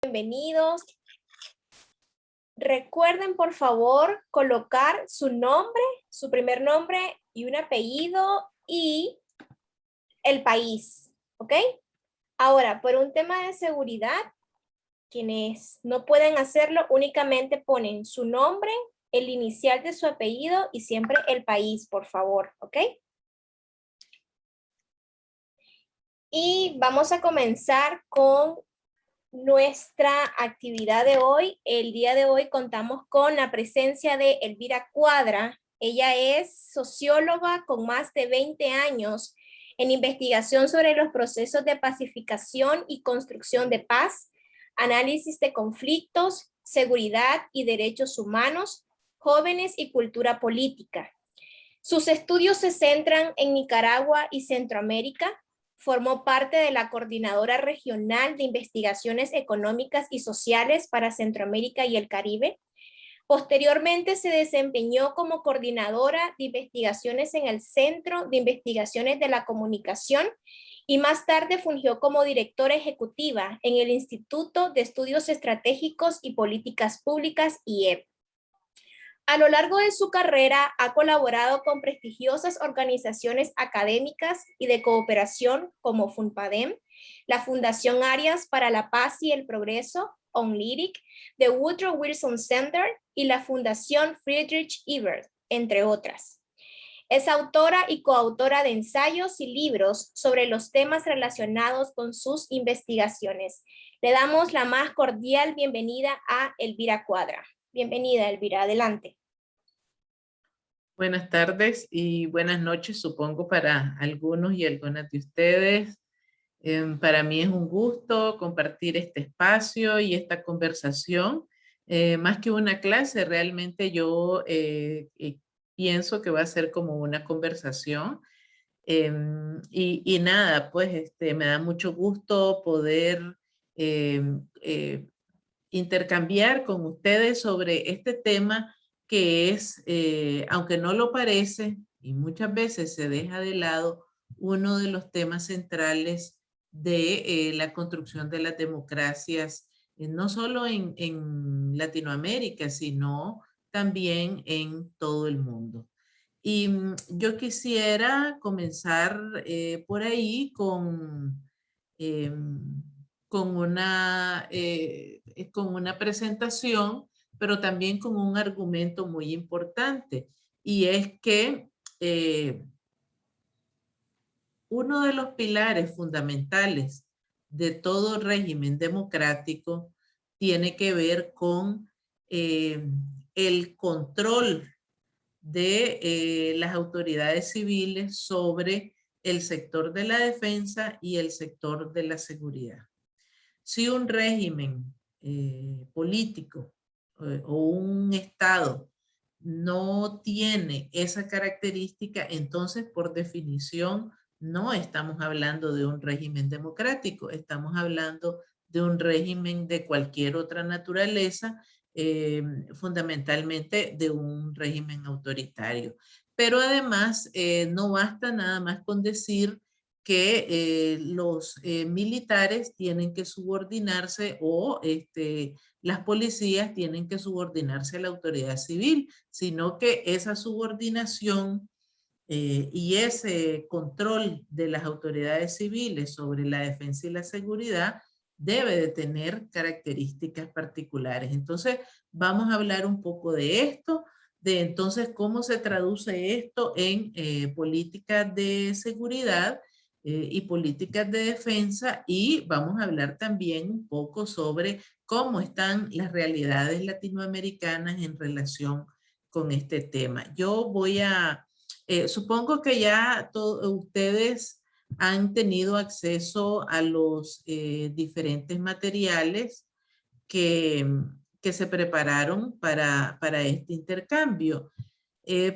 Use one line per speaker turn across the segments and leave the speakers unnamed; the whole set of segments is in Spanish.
Bienvenidos. Recuerden, por favor, colocar su nombre, su primer nombre y un apellido y el país, ¿ok? Ahora, por un tema de seguridad, quienes no pueden hacerlo únicamente ponen su nombre, el inicial de su apellido y siempre el país, por favor, ¿ok? Y vamos a comenzar con nuestra actividad de hoy. El día de hoy contamos con la presencia de Elvira Cuadra. Ella es socióloga con más de 20 años en investigación sobre los procesos de pacificación y construcción de paz, análisis de conflictos, seguridad y derechos humanos, jóvenes y cultura política. Sus estudios se centran en Nicaragua y Centroamérica. Formó parte de la Coordinadora Regional de Investigaciones Económicas y Sociales para Centroamérica y el Caribe. Posteriormente se desempeñó como coordinadora de investigaciones en el Centro de Investigaciones de la Comunicación y más tarde fungió como directora ejecutiva en el Instituto de Estudios Estratégicos y Políticas Públicas, IEP. A lo largo de su carrera ha colaborado con prestigiosas organizaciones académicas y de cooperación como FUNPADEM, la Fundación Arias para la Paz y el Progreso, ONLIRIC, The Woodrow Wilson Center y la Fundación Friedrich Ebert, entre otras. Es autora y coautora de ensayos y libros sobre los temas relacionados con sus investigaciones. Le damos la más cordial bienvenida a Elvira Cuadra. Bienvenida, Elvira, adelante.
Buenas tardes y buenas noches, supongo, para algunos y algunas de ustedes. Para mí es un gusto compartir este espacio y esta conversación. Más que una clase, realmente yo pienso que va a ser como una conversación. Y nada, pues me da mucho gusto poder intercambiar con ustedes sobre este tema que es, aunque no lo parece, y muchas veces se deja de lado, uno de los temas centrales de la construcción de las democracias, no solo en Latinoamérica, sino también en todo el mundo. Y yo quisiera comenzar por ahí em, con una presentación, pero también con un argumento muy importante. Y es que uno de los pilares fundamentales de todo régimen democrático tiene que ver con el control de las autoridades civiles sobre el sector de la defensa y el sector de la seguridad. Si un régimen político o un Estado no tiene esa característica, entonces por definición no estamos hablando de un régimen democrático, estamos hablando de un régimen de cualquier otra naturaleza, fundamentalmente de un régimen autoritario. Pero además no basta nada más con decir que los militares tienen que subordinarse o las policías tienen que subordinarse a la autoridad civil, sino que esa subordinación y ese control de las autoridades civiles sobre la defensa y la seguridad debe de tener características particulares. Entonces, vamos a hablar un poco de esto, de entonces cómo se traduce esto en políticas de seguridad y políticas de defensa, y vamos a hablar también un poco sobre cómo están las realidades latinoamericanas en relación con este tema. Yo voy a, supongo que ya ustedes han tenido acceso a los diferentes materiales que, que se prepararon para este intercambio.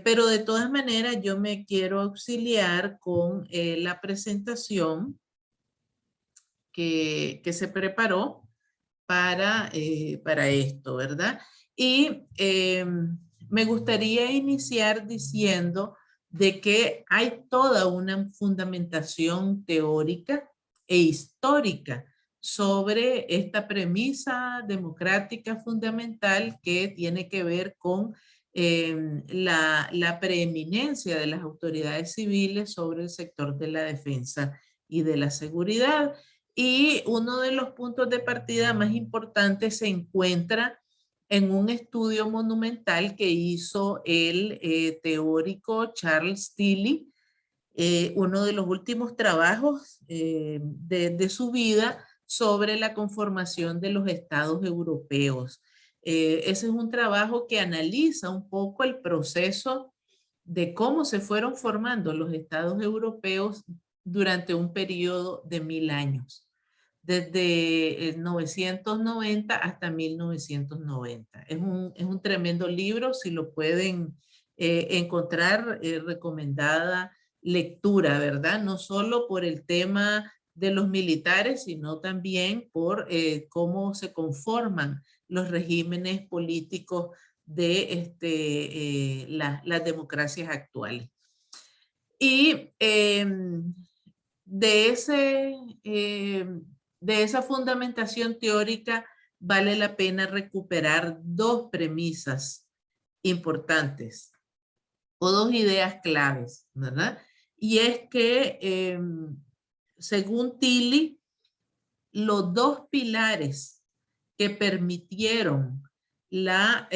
Pero de todas maneras yo me quiero auxiliar con la presentación que se preparó para esto, ¿verdad? Y me gustaría iniciar diciendo de que hay toda una fundamentación teórica e histórica sobre esta premisa democrática fundamental que tiene que ver con la preeminencia de las autoridades civiles sobre el sector de la defensa y de la seguridad. Y uno de los puntos de partida más importantes se encuentra en un estudio monumental que hizo el teórico Charles Tilly, uno de los últimos trabajos de su vida sobre la conformación de los estados europeos. Ese es un trabajo que analiza un poco el proceso de cómo se fueron formando los estados europeos durante un periodo de 1000 años, desde el 990 hasta 1990. Es un tremendo libro, si lo pueden encontrar, recomendada lectura, ¿verdad? No solo por el tema de los militares, sino también por cómo se conforman los regímenes políticos de las democracias actuales. Y de, ese, de esa fundamentación teórica vale la pena recuperar dos premisas importantes o dos ideas claves, ¿verdad? Y es que, según Tilly, los dos pilares que permitieron la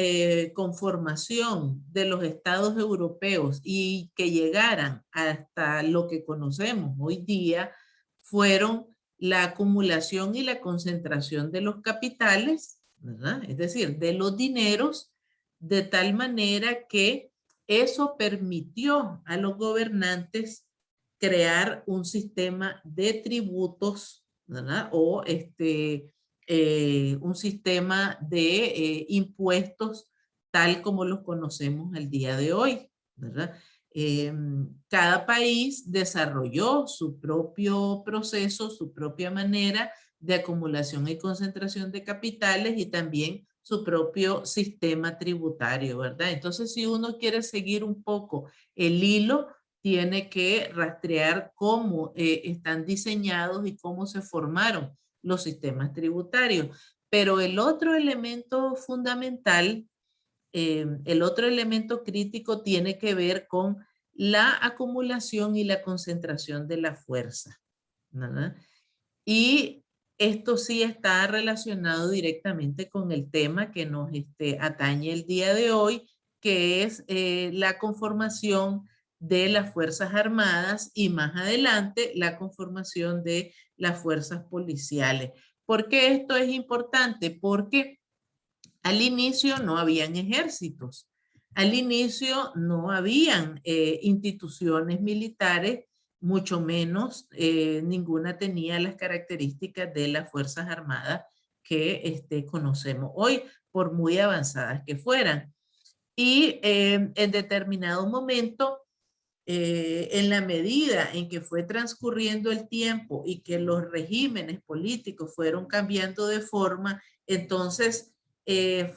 conformación de los estados europeos y que llegaran hasta lo que conocemos hoy día fueron la acumulación y la concentración de los capitales, ¿verdad? Es decir, de los dineros, de tal manera que eso permitió a los gobernantes crear un sistema de tributos, ¿verdad? O un sistema de impuestos tal como los conocemos al día de hoy, ¿verdad? Cada país desarrolló su propio proceso, su propia manera de acumulación y concentración de capitales y también su propio sistema tributario, ¿verdad? Entonces, si uno quiere seguir un poco el hilo, tiene que rastrear cómo están diseñados y cómo se formaron los sistemas tributarios. Pero el otro elemento fundamental, el otro elemento crítico tiene que ver con la acumulación y la concentración de la fuerza, ¿verdad? Y esto sí está relacionado directamente con el tema que nos atañe el día de hoy, que es la conformación de las Fuerzas Armadas y más adelante la conformación de las fuerzas policiales. ¿Por qué esto es importante? Porque al inicio no habían ejércitos, al inicio no habían instituciones militares, mucho menos ninguna tenía las características de las Fuerzas Armadas que conocemos hoy, por muy avanzadas que fueran. Y en determinado momento, en la medida en que fue transcurriendo el tiempo y que los regímenes políticos fueron cambiando de forma, entonces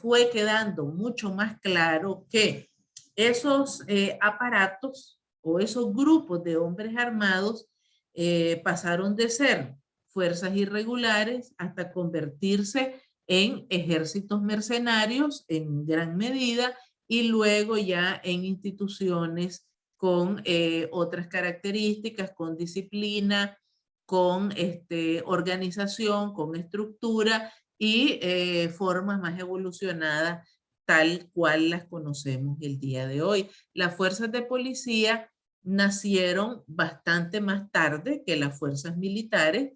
fue quedando mucho más claro que esos aparatos o esos grupos de hombres armados pasaron de ser fuerzas irregulares hasta convertirse en ejércitos mercenarios en gran medida y luego ya en instituciones con otras características, con disciplina, con organización, con estructura y formas más evolucionadas tal cual las conocemos el día de hoy. Las fuerzas de policía nacieron bastante más tarde que las fuerzas militares,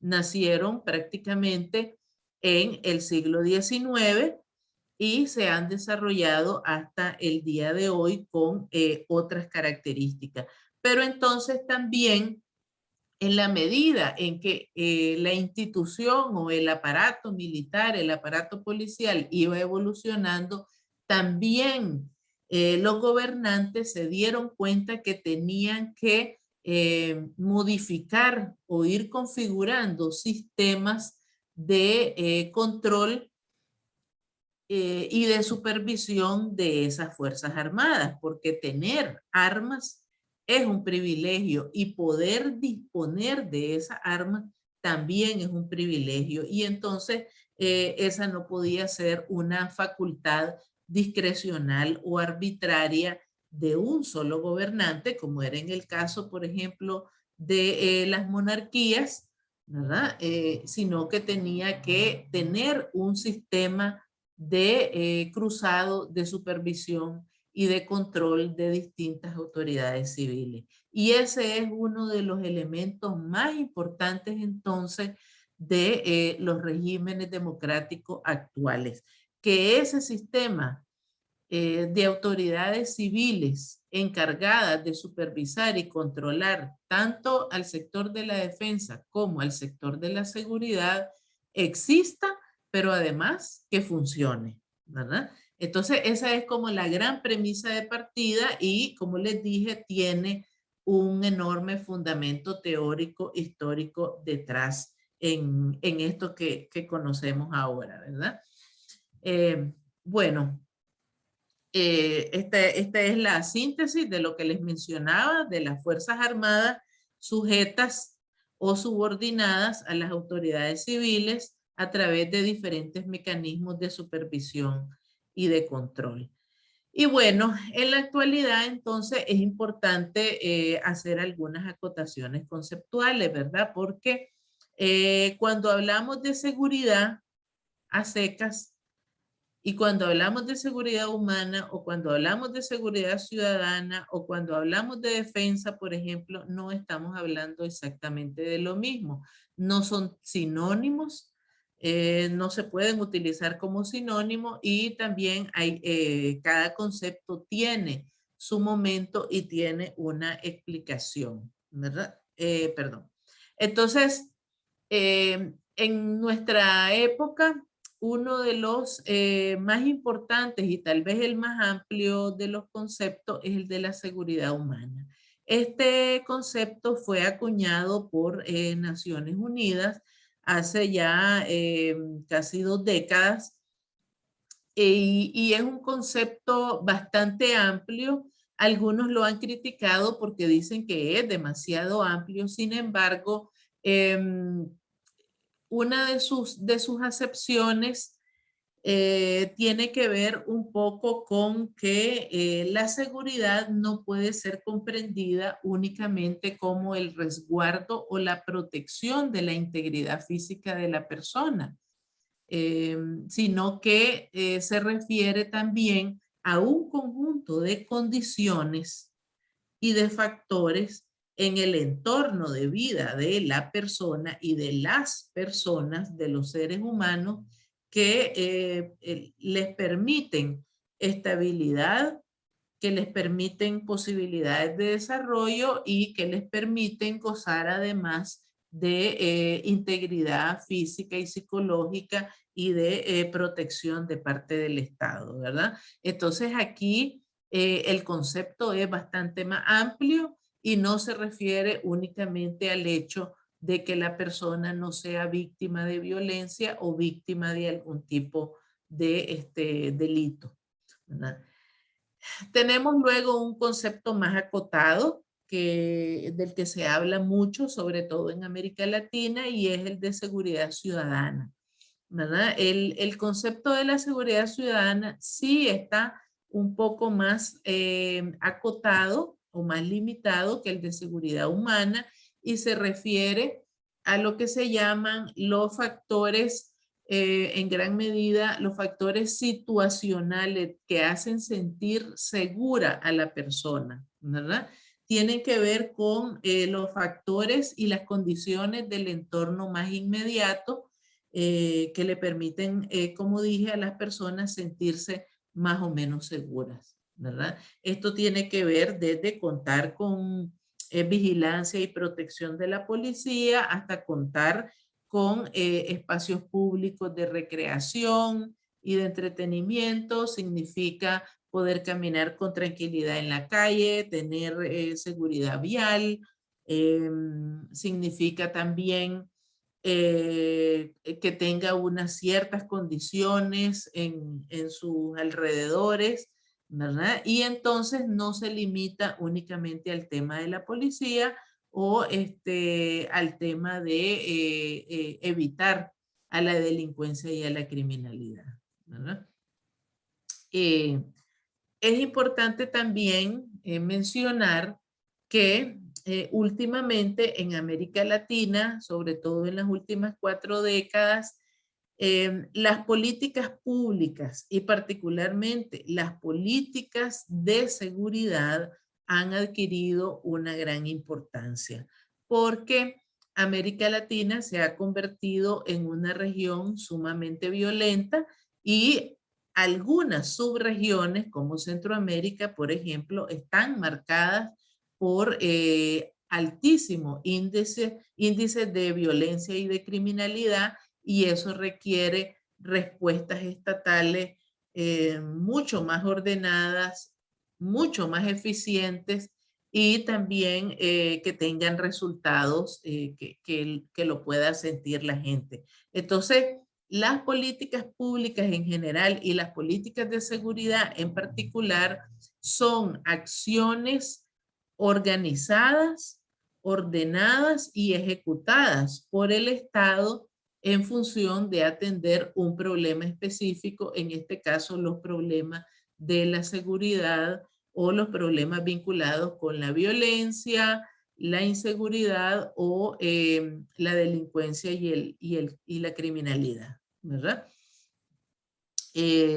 nacieron prácticamente en el siglo XIX y se han desarrollado hasta el día de hoy con otras características. Pero entonces también en la medida en que la institución o el aparato militar, el aparato policial iba evolucionando, también los gobernantes se dieron cuenta que tenían que modificar o ir configurando sistemas de control y de supervisión de esas Fuerzas Armadas, porque tener armas es un privilegio y poder disponer de esas armas también es un privilegio. Y entonces esa no podía ser una facultad discrecional o arbitraria de un solo gobernante, como era en el caso, por ejemplo, de las monarquías, ¿verdad? Sino que tenía que tener un sistema de cruzado de supervisión y de control de distintas autoridades civiles. Y ese es uno de los elementos más importantes entonces de los regímenes democráticos actuales, que ese sistema de autoridades civiles encargadas de supervisar y controlar tanto al sector de la defensa como al sector de la seguridad exista, pero además que funcione, ¿verdad? Entonces esa es como la gran premisa de partida y como les dije, tiene un enorme fundamento teórico, histórico detrás en esto que conocemos ahora, ¿verdad? Bueno, esta es la síntesis de lo que les mencionaba de las Fuerzas Armadas sujetas o subordinadas a las autoridades civiles a través de diferentes mecanismos de supervisión y de control. Y bueno, en la actualidad entonces es importante hacer algunas acotaciones conceptuales, ¿verdad? Porque cuando hablamos de seguridad a secas, y cuando hablamos de seguridad humana o cuando hablamos de seguridad ciudadana o cuando hablamos de defensa, por ejemplo, no estamos hablando exactamente de lo mismo. No son sinónimos, no se pueden utilizar como sinónimo y también hay, cada concepto tiene su momento y tiene una explicación, ¿verdad? Perdón. Entonces, en nuestra época, uno de los más importantes y tal vez el más amplio de los conceptos es el de la seguridad humana. Este concepto fue acuñado por Naciones Unidas hace ya casi 2 décadas y es un concepto bastante amplio. Algunos lo han criticado porque dicen que es demasiado amplio, sin embargo, una de sus acepciones tiene que ver un poco con que la seguridad no puede ser comprendida únicamente como el resguardo o la protección de la integridad física de la persona, sino que se refiere también a un conjunto de condiciones y de factores en el entorno de vida de la persona y de las personas, de los seres humanos, que les permiten estabilidad, que les permiten posibilidades de desarrollo y que les permiten gozar además de integridad física y psicológica y de protección de parte del Estado, ¿verdad? Entonces aquí el concepto es bastante más amplio y no se refiere únicamente al hecho de que la persona no sea víctima de violencia o víctima de algún tipo de delito, ¿verdad? Tenemos luego un concepto más acotado del que se habla mucho, sobre todo en América Latina, y es el de seguridad ciudadana, ¿verdad? El concepto de la seguridad ciudadana sí está un poco más acotado o más limitado que el de seguridad humana y se refiere a lo que se llaman los factores, en gran medida, los factores situacionales que hacen sentir segura a la persona, ¿verdad? Tienen que ver con los factores y las condiciones del entorno más inmediato que le permiten, como dije, a las personas sentirse más o menos seguras, ¿verdad? Esto tiene que ver desde contar con vigilancia y protección de la policía hasta contar con espacios públicos de recreación y de entretenimiento. Significa poder caminar con tranquilidad en la calle, tener seguridad vial. Significa también que tenga unas ciertas condiciones en sus alrededores, ¿verdad? Y entonces no se limita únicamente al tema de la policía o al tema de evitar a la delincuencia y a la criminalidad, ¿verdad? Es importante también mencionar que últimamente en América Latina, sobre todo en las últimas 4 décadas, las políticas públicas y particularmente las políticas de seguridad han adquirido una gran importancia porque América Latina se ha convertido en una región sumamente violenta y algunas subregiones como Centroamérica, por ejemplo, están marcadas por altísimo índice de violencia y de criminalidad, y eso requiere respuestas estatales mucho más ordenadas, mucho más eficientes y también que tengan resultados que lo pueda sentir la gente. Entonces, las políticas públicas en general y las políticas de seguridad en particular son acciones organizadas, ordenadas y ejecutadas por el Estado en función de atender un problema específico, en este caso los problemas de la seguridad o los problemas vinculados con la violencia, la inseguridad o la delincuencia y la criminalidad, ¿verdad?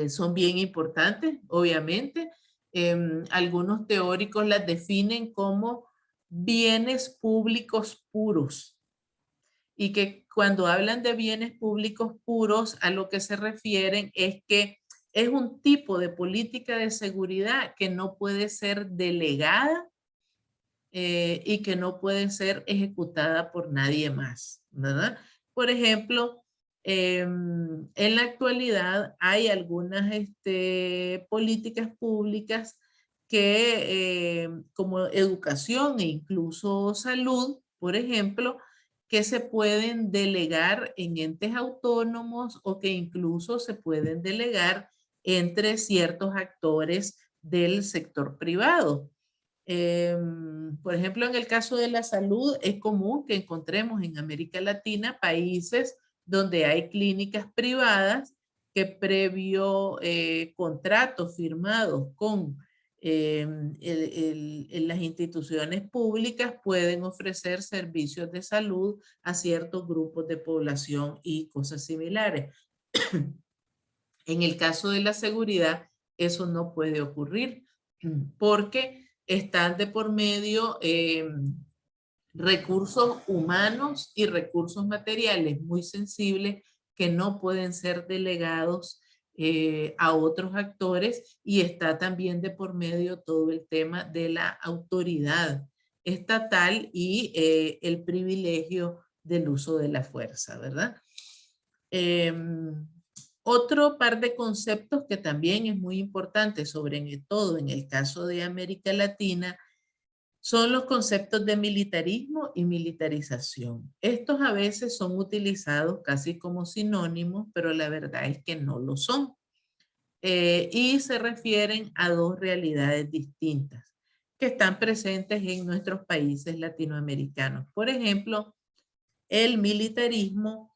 Son bien importantes, obviamente. Algunos teóricos las definen como bienes públicos puros y que cuando hablan de bienes públicos puros a lo que se refieren es que es un tipo de política de seguridad que no puede ser delegada y que no puede ser ejecutada por nadie más, ¿verdad? Por ejemplo, en la actualidad hay algunas políticas públicas que, como educación e incluso salud, por ejemplo, que se pueden delegar en entes autónomos o que incluso se pueden delegar entre ciertos actores del sector privado. Por ejemplo, en el caso de la salud, es común que encontremos en América Latina países donde hay clínicas privadas que previo contratos firmados con las instituciones públicas pueden ofrecer servicios de salud a ciertos grupos de población y cosas similares. En el caso de la seguridad, eso no puede ocurrir porque están de por medio recursos humanos y recursos materiales muy sensibles que no pueden ser delegados a otros actores, y está también de por medio todo el tema de la autoridad estatal y el privilegio del uso de la fuerza, ¿verdad? Otro par de conceptos que también es muy importante, sobre todo en el caso de América Latina, son los conceptos de militarismo y militarización. Estos a veces son utilizados casi como sinónimos, pero la verdad es que no lo son. Y se refieren a dos realidades distintas que están presentes en nuestros países latinoamericanos. Por ejemplo, el militarismo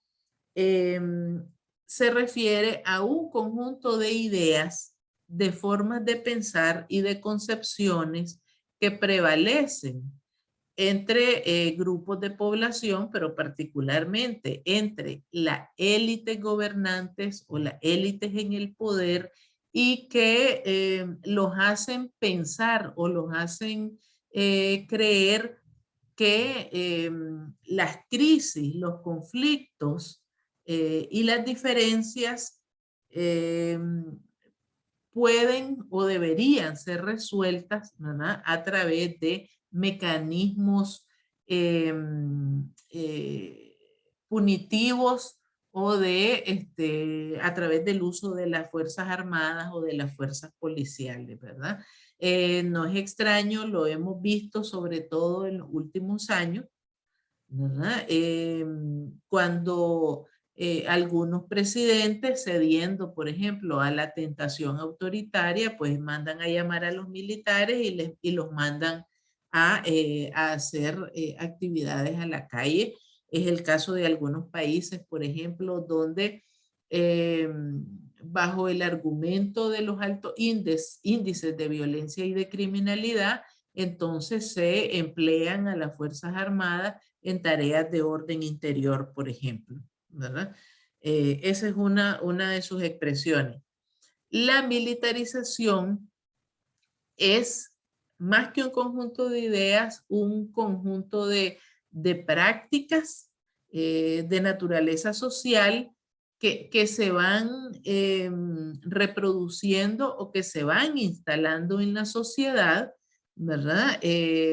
se refiere a un conjunto de ideas, de formas de pensar y de concepciones que prevalecen entre grupos de población, pero particularmente entre la élite gobernantes o las élites en el poder, y que los hacen pensar o los hacen creer que las crisis, los conflictos y las diferencias pueden o deberían ser resueltas, ¿verdad?, a través de mecanismos punitivos o a través del uso de las Fuerzas Armadas o de las fuerzas policiales, ¿verdad? No es extraño, lo hemos visto sobre todo en los últimos años, ¿verdad? Cuando algunos presidentes, cediendo, por ejemplo, a la tentación autoritaria, pues mandan a llamar a los militares y los mandan a hacer actividades a la calle. Es el caso de algunos países, por ejemplo, donde bajo el argumento de los altos índices de violencia y de criminalidad, entonces se emplean a las Fuerzas Armadas en tareas de orden interior, por ejemplo, ¿verdad? Esa es una de sus expresiones. La militarización es más que un conjunto de ideas, un conjunto de prácticas de naturaleza social que se van reproduciendo o que se van instalando en la sociedad, ¿verdad?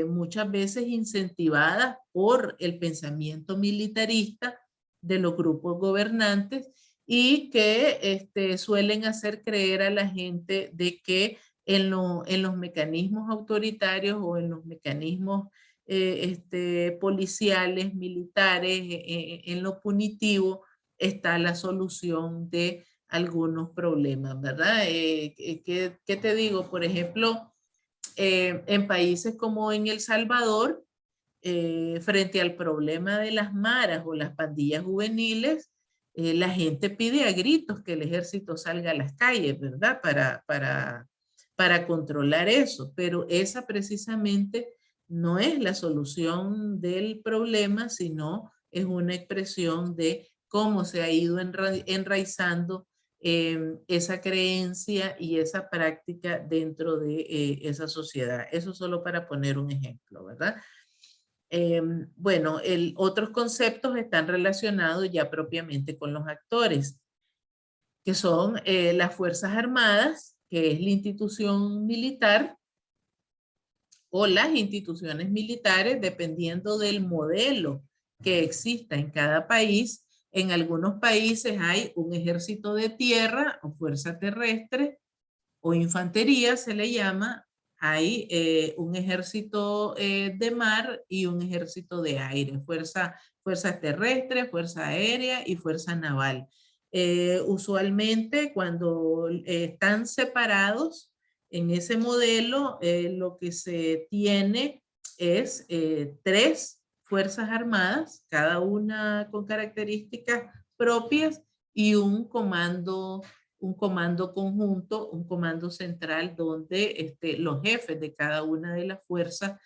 Muchas veces incentivadas por el pensamiento militarista de los grupos gobernantes y que suelen hacer creer a la gente de que en los mecanismos autoritarios o en los mecanismos policiales, militares, en lo punitivo, está la solución de algunos problemas, ¿verdad? ¿Qué te digo? Por ejemplo, en países como en El Salvador, frente al problema de las maras o las pandillas juveniles, la gente pide a gritos que el ejército salga a las calles, ¿verdad? Para controlar eso, pero esa precisamente no es la solución del problema, sino es una expresión de cómo se ha ido enraizando esa creencia y esa práctica dentro de esa sociedad. Eso solo para poner un ejemplo, ¿verdad? Bueno, otros conceptos están relacionados ya propiamente con los actores, que son las Fuerzas Armadas, que es la institución militar, o las instituciones militares, dependiendo del modelo que exista en cada país. En algunos países hay un ejército de tierra o fuerza terrestre o infantería se le llama. Hay un ejército de mar y un ejército de aire, fuerza terrestre, fuerza aérea y fuerza naval. Usualmente cuando están separados en ese modelo, lo que se tiene es tres fuerzas armadas, cada una con características propias y un comando conjunto, un comando central donde los jefes de cada una de las fuerzas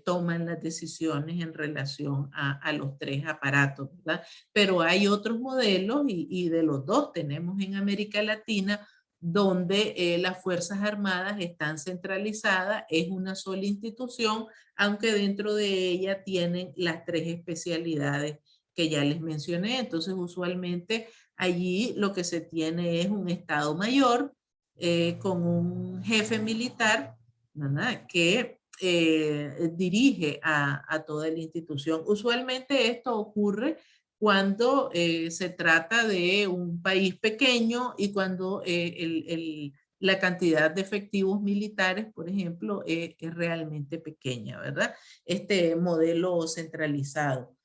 toman las decisiones en relación a los tres aparatos, ¿verdad? Pero hay otros modelos y de los dos tenemos en América Latina donde las Fuerzas Armadas están centralizadas, es una sola institución, aunque dentro de ella tienen las tres especialidades que ya les mencioné. Entonces, usualmente allí lo que se tiene es un Estado Mayor con un jefe militar, ¿verdad? Que dirige a toda la institución. Usualmente esto ocurre cuando se trata de un país pequeño y cuando la cantidad de efectivos militares, por ejemplo, es realmente pequeña, ¿verdad? Este modelo centralizado.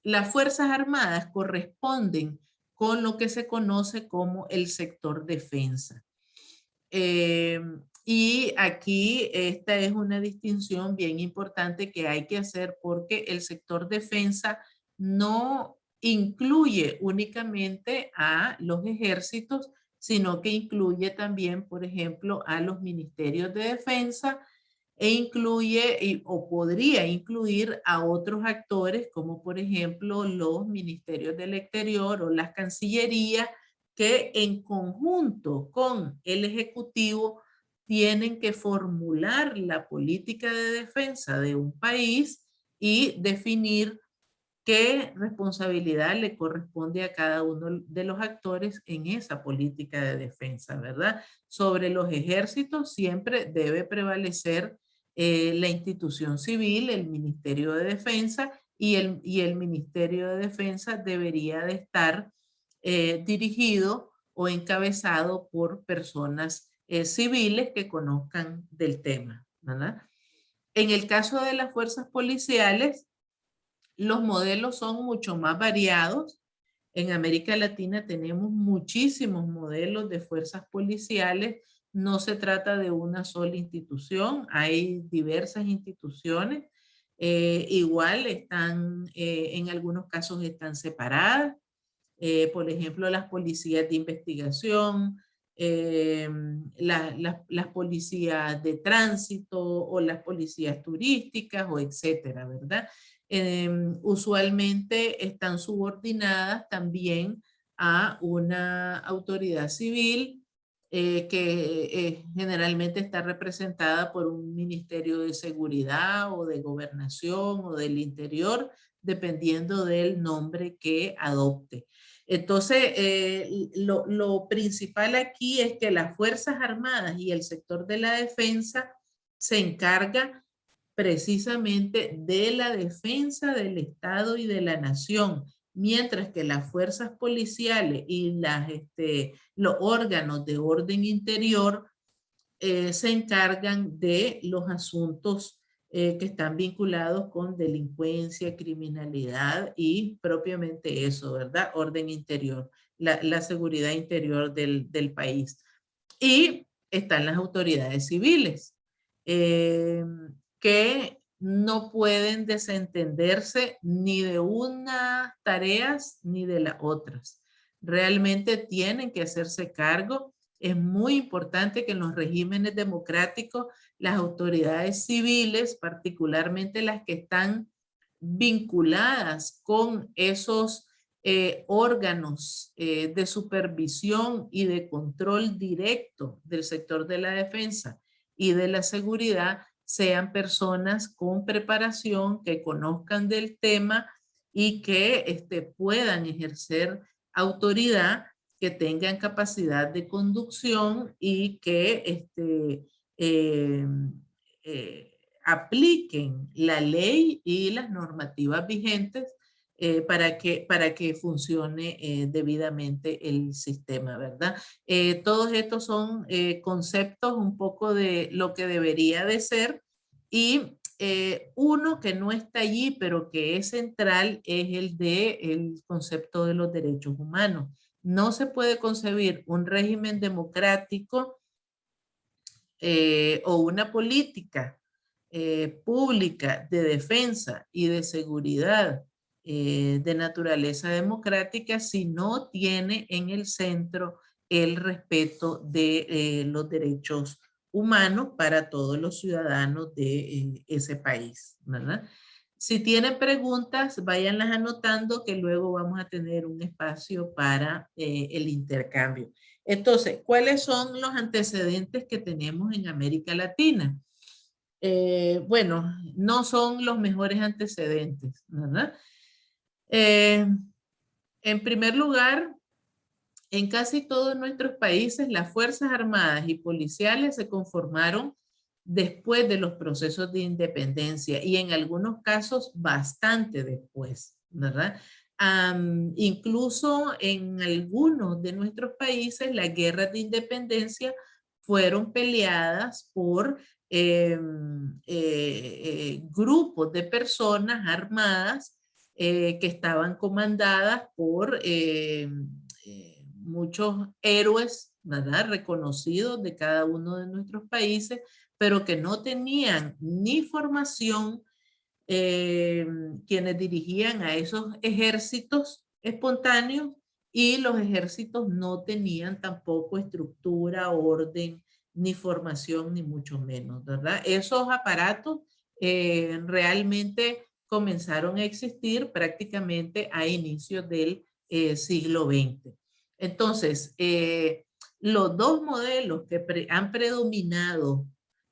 Las Fuerzas Armadas corresponden con lo que se conoce como el sector defensa. Y aquí esta es una distinción bien importante que hay que hacer porque el sector defensa no incluye únicamente a los ejércitos, sino que incluye también, por ejemplo, a los ministerios de defensa e incluye o podría incluir a otros actores como por ejemplo los ministerios del exterior o las cancillerías que en conjunto con el Ejecutivo tienen que formular la política de defensa de un país y definir qué responsabilidad le corresponde a cada uno de los actores en esa política de defensa, ¿verdad? Sobre los ejércitos siempre debe prevalecer la institución civil, el Ministerio de Defensa, y el Ministerio de Defensa debería de estar dirigido o encabezado por personas civiles que conozcan del tema, ¿verdad? En el caso de las fuerzas policiales, los modelos son mucho más variados. En América Latina tenemos muchísimos modelos de fuerzas policiales No se trata de una sola institución, hay diversas instituciones. Igual están, en algunos casos están separadas. Por ejemplo, las policías de investigación, las policías de tránsito o las policías turísticas o etcétera, ¿verdad? Usualmente están subordinadas también a una autoridad civil que generalmente está representada por un ministerio de seguridad o de gobernación o del interior, dependiendo del nombre que adopte. Entonces, lo principal aquí es que las Fuerzas Armadas y el sector de la defensa se encarga precisamente de la defensa del Estado y de la nación, mientras que las fuerzas policiales y los órganos de orden interior se encargan de los asuntos que están vinculados con delincuencia, criminalidad y propiamente eso, ¿verdad? Orden interior, la seguridad interior del país. Y están las autoridades civiles, eh, que no pueden desentenderse ni de unas tareas ni de las otras. Realmente tienen que hacerse cargo. Es muy importante que en los regímenes democráticos las autoridades civiles, particularmente las que están vinculadas con esos órganos de supervisión y de control directo del sector de la defensa y de la seguridad, sean personas con preparación, que conozcan del tema y que puedan ejercer autoridad, que tengan capacidad de conducción y que eh, eh, apliquen la ley y las normativas vigentes para que funcione debidamente el sistema, ¿verdad? Todos estos son conceptos un poco de lo que debería de ser y uno que no está allí, pero que es central, es el concepto de los derechos humanos. No se puede concebir un régimen democrático o una política pública de defensa y de seguridad de naturaleza democrática si no tiene en el centro el respeto de los derechos humanos para todos los ciudadanos de ese país, ¿verdad? Si tienen preguntas, váyanlas anotando que luego vamos a tener un espacio para el intercambio. Entonces, ¿cuáles son los antecedentes que tenemos en América Latina? Bueno, no son los mejores antecedentes, ¿verdad? Eh, en primer lugar, en casi todos nuestros países, las Fuerzas Armadas y Policiales se conformaron después de los procesos de independencia y en algunos casos bastante después, ¿verdad? Incluso en algunos de nuestros países las guerras de independencia fueron peleadas por grupos de personas armadas que estaban comandadas por muchos héroes, ¿verdad? Reconocidos de cada uno de nuestros países, pero que no tenían ni formación quienes dirigían a esos ejércitos espontáneos y los ejércitos no tenían tampoco estructura, orden, ni formación, ni mucho menos, ¿verdad? Esos aparatos realmente comenzaron a existir prácticamente a inicios del siglo XX. Entonces, los dos modelos que han predominado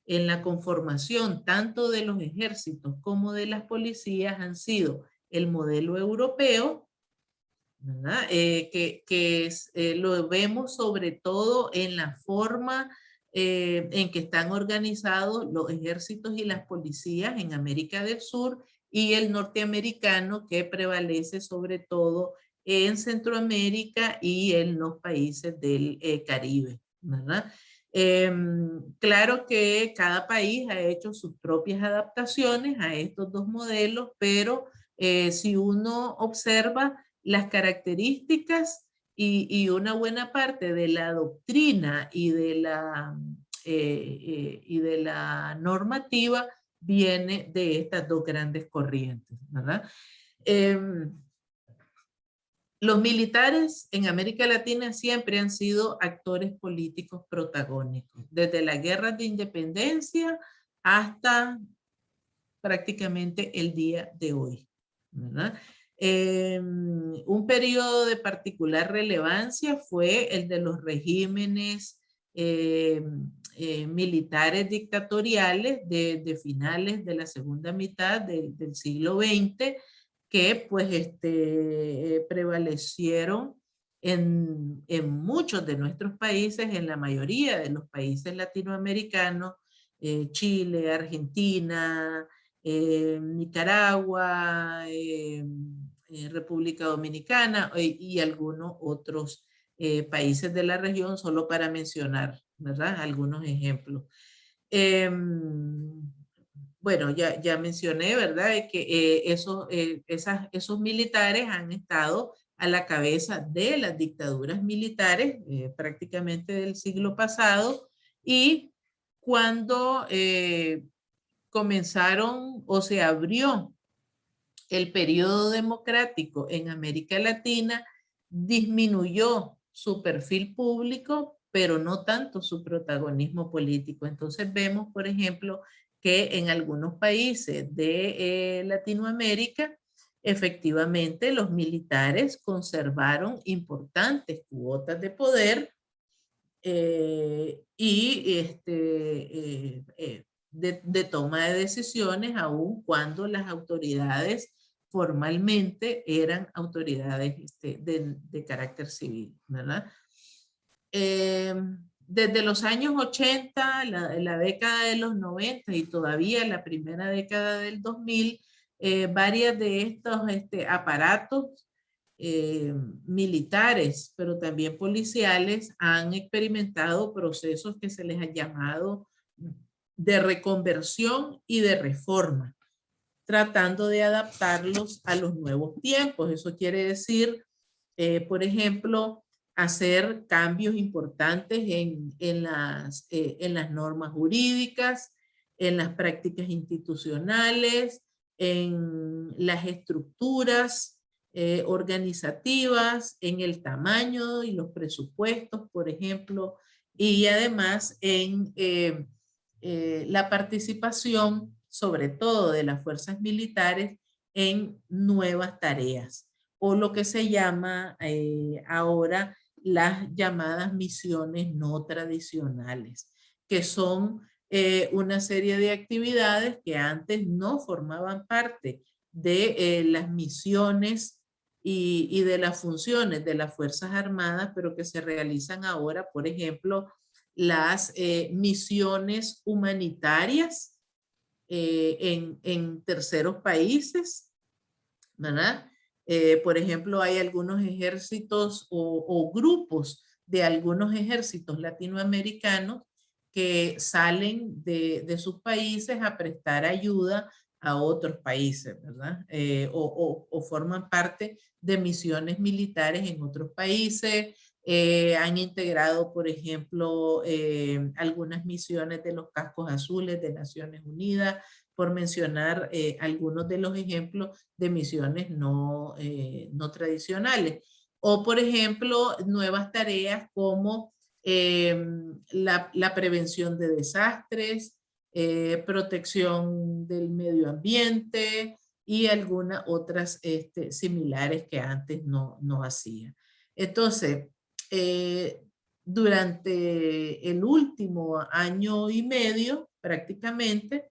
en la conformación tanto de los ejércitos como de las policías han sido el modelo europeo, ¿verdad? Lo vemos sobre todo en la forma en que están organizados los ejércitos y las policías en América del Sur y el norteamericano que prevalece sobre todo en Centroamérica y en los países del Caribe, ¿verdad? Claro que cada país ha hecho sus propias adaptaciones a estos dos modelos, pero si uno observa las características y una buena parte de la doctrina y de la normativa viene de estas dos grandes corrientes, ¿verdad? Los militares en América Latina siempre han sido actores políticos protagónicos, desde la guerra de independencia hasta prácticamente el día de hoy, ¿verdad? Un periodo de particular relevancia fue el de los regímenes militares dictatoriales de finales de la segunda mitad del siglo XX, que pues prevalecieron en muchos de nuestros países, en la mayoría de los países latinoamericanos, Chile, Argentina, Nicaragua, República Dominicana y algunos otros países de la región, solo para mencionar, ¿verdad? Algunos ejemplos. Bueno, ya mencioné, ¿verdad? Que esos militares han estado a la cabeza de las dictaduras militares prácticamente del siglo pasado, y cuando comenzaron o se abrió el periodo democrático en América Latina, disminuyó su perfil público, pero no tanto su protagonismo político. Entonces vemos, por ejemplo, que en algunos países de Latinoamérica, efectivamente los militares conservaron importantes cuotas de poder de toma de decisiones, aun cuando las autoridades formalmente eran autoridades de carácter civil, ¿verdad? Desde los años 80, la década de los 90 y todavía la primera década del 2000, varias de estos aparatos militares, pero también policiales, han experimentado procesos que se les ha llamado de reconversión y de reforma, tratando de adaptarlos a los nuevos tiempos. Eso quiere decir, por ejemplo, hacer cambios importantes en las normas jurídicas, en las prácticas institucionales, en las estructuras organizativas, en el tamaño y los presupuestos, por ejemplo, y además en la participación, sobre todo de las fuerzas militares, en nuevas tareas, o lo que se llama ahora las llamadas misiones no tradicionales, que son una serie de actividades que antes no formaban parte de las misiones y de las funciones de las Fuerzas Armadas, pero que se realizan ahora, por ejemplo, las misiones humanitarias en terceros países, ¿verdad? Por ejemplo, hay algunos ejércitos o grupos de algunos ejércitos latinoamericanos que salen de sus países a prestar ayuda a otros países, ¿verdad? O forman parte de misiones militares en otros países. Han integrado, por ejemplo, algunas misiones de los cascos azules de Naciones Unidas, por mencionar algunos de los ejemplos de misiones no tradicionales. O, por ejemplo, nuevas tareas como la prevención de desastres, protección del medio ambiente y algunas otras similares que antes no hacía. Entonces, durante el último año y medio, prácticamente,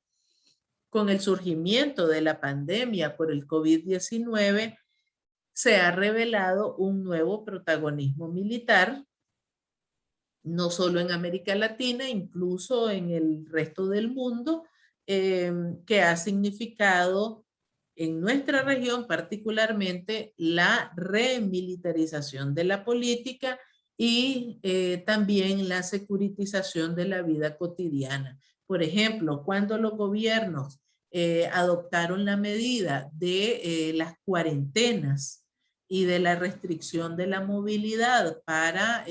con el surgimiento de la pandemia por el COVID-19, se ha revelado un nuevo protagonismo militar, no solo en América Latina, incluso en el resto del mundo, que ha significado en nuestra región particularmente la remilitarización de la política y también la securitización de la vida cotidiana. Por ejemplo, cuando los gobiernos adoptaron la medida de las cuarentenas y de la restricción de la movilidad para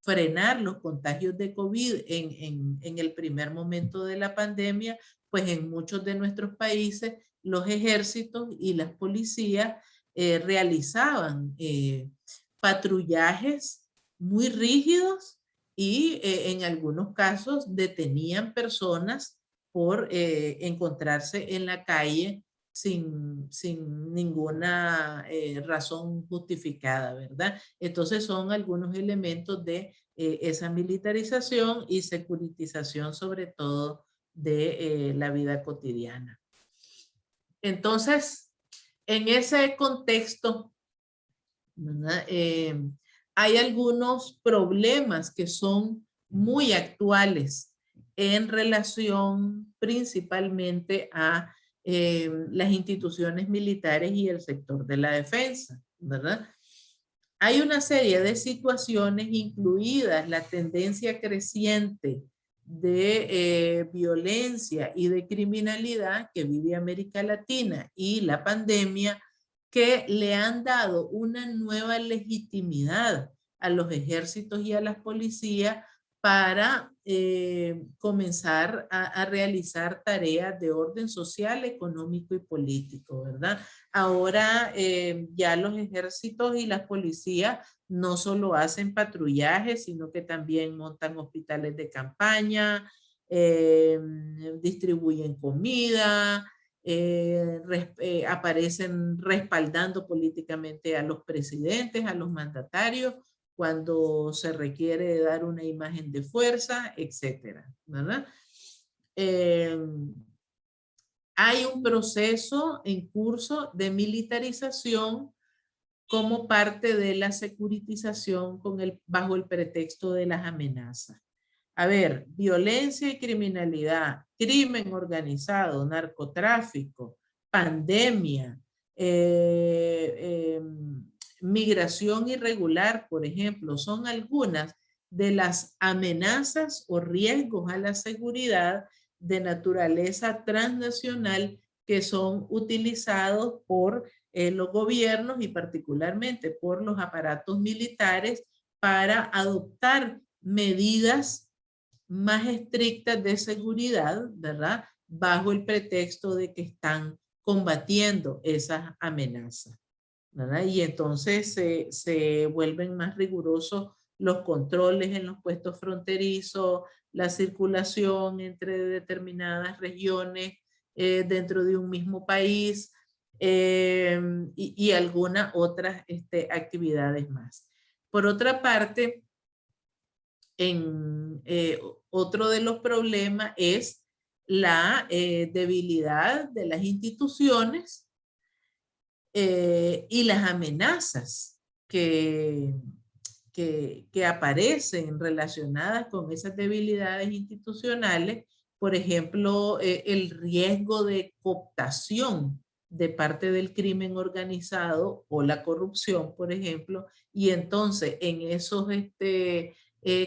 frenar los contagios de COVID en el primer momento de la pandemia, pues en muchos de nuestros países los ejércitos y las policías realizaban patrullajes muy rígidos y en algunos casos detenían personas por encontrarse en la calle sin ninguna razón justificada, ¿verdad? Entonces son algunos elementos de esa militarización y securitización sobre todo de la vida cotidiana. Entonces, en ese contexto, hay algunos problemas que son muy actuales en relación principalmente a las instituciones militares y el sector de la defensa, ¿verdad? Hay una serie de situaciones, incluidas la tendencia creciente de violencia y de criminalidad que vive América Latina y la pandemia, que le han dado una nueva legitimidad a los ejércitos y a las policías para comenzar a realizar tareas de orden social, económico y político, ¿verdad? Ahora ya los ejércitos y las policías no solo hacen patrullajes, sino que también montan hospitales de campaña, distribuyen comida, aparecen respaldando políticamente a los presidentes, a los mandatarios, cuando se requiere dar una imagen de fuerza, etcétera, ¿verdad? Hay un proceso en curso de militarización como parte de la securitización bajo el pretexto de las amenazas. A ver, violencia y criminalidad, crimen organizado, narcotráfico, pandemia, migración irregular, por ejemplo, son algunas de las amenazas o riesgos a la seguridad de naturaleza transnacional que son utilizados por los gobiernos y particularmente por los aparatos militares para adoptar medidas más estrictas de seguridad, ¿verdad? Bajo el pretexto de que están combatiendo esas amenazas, ¿verdad? Y entonces se vuelven más rigurosos los controles en los puestos fronterizos, la circulación entre determinadas regiones dentro de un mismo país y algunas otras actividades más. Por otra parte, otro de los problemas es la debilidad de las instituciones y las amenazas que aparecen relacionadas con esas debilidades institucionales. Por ejemplo, el riesgo de cooptación de parte del crimen organizado o la corrupción, por ejemplo, y entonces en esos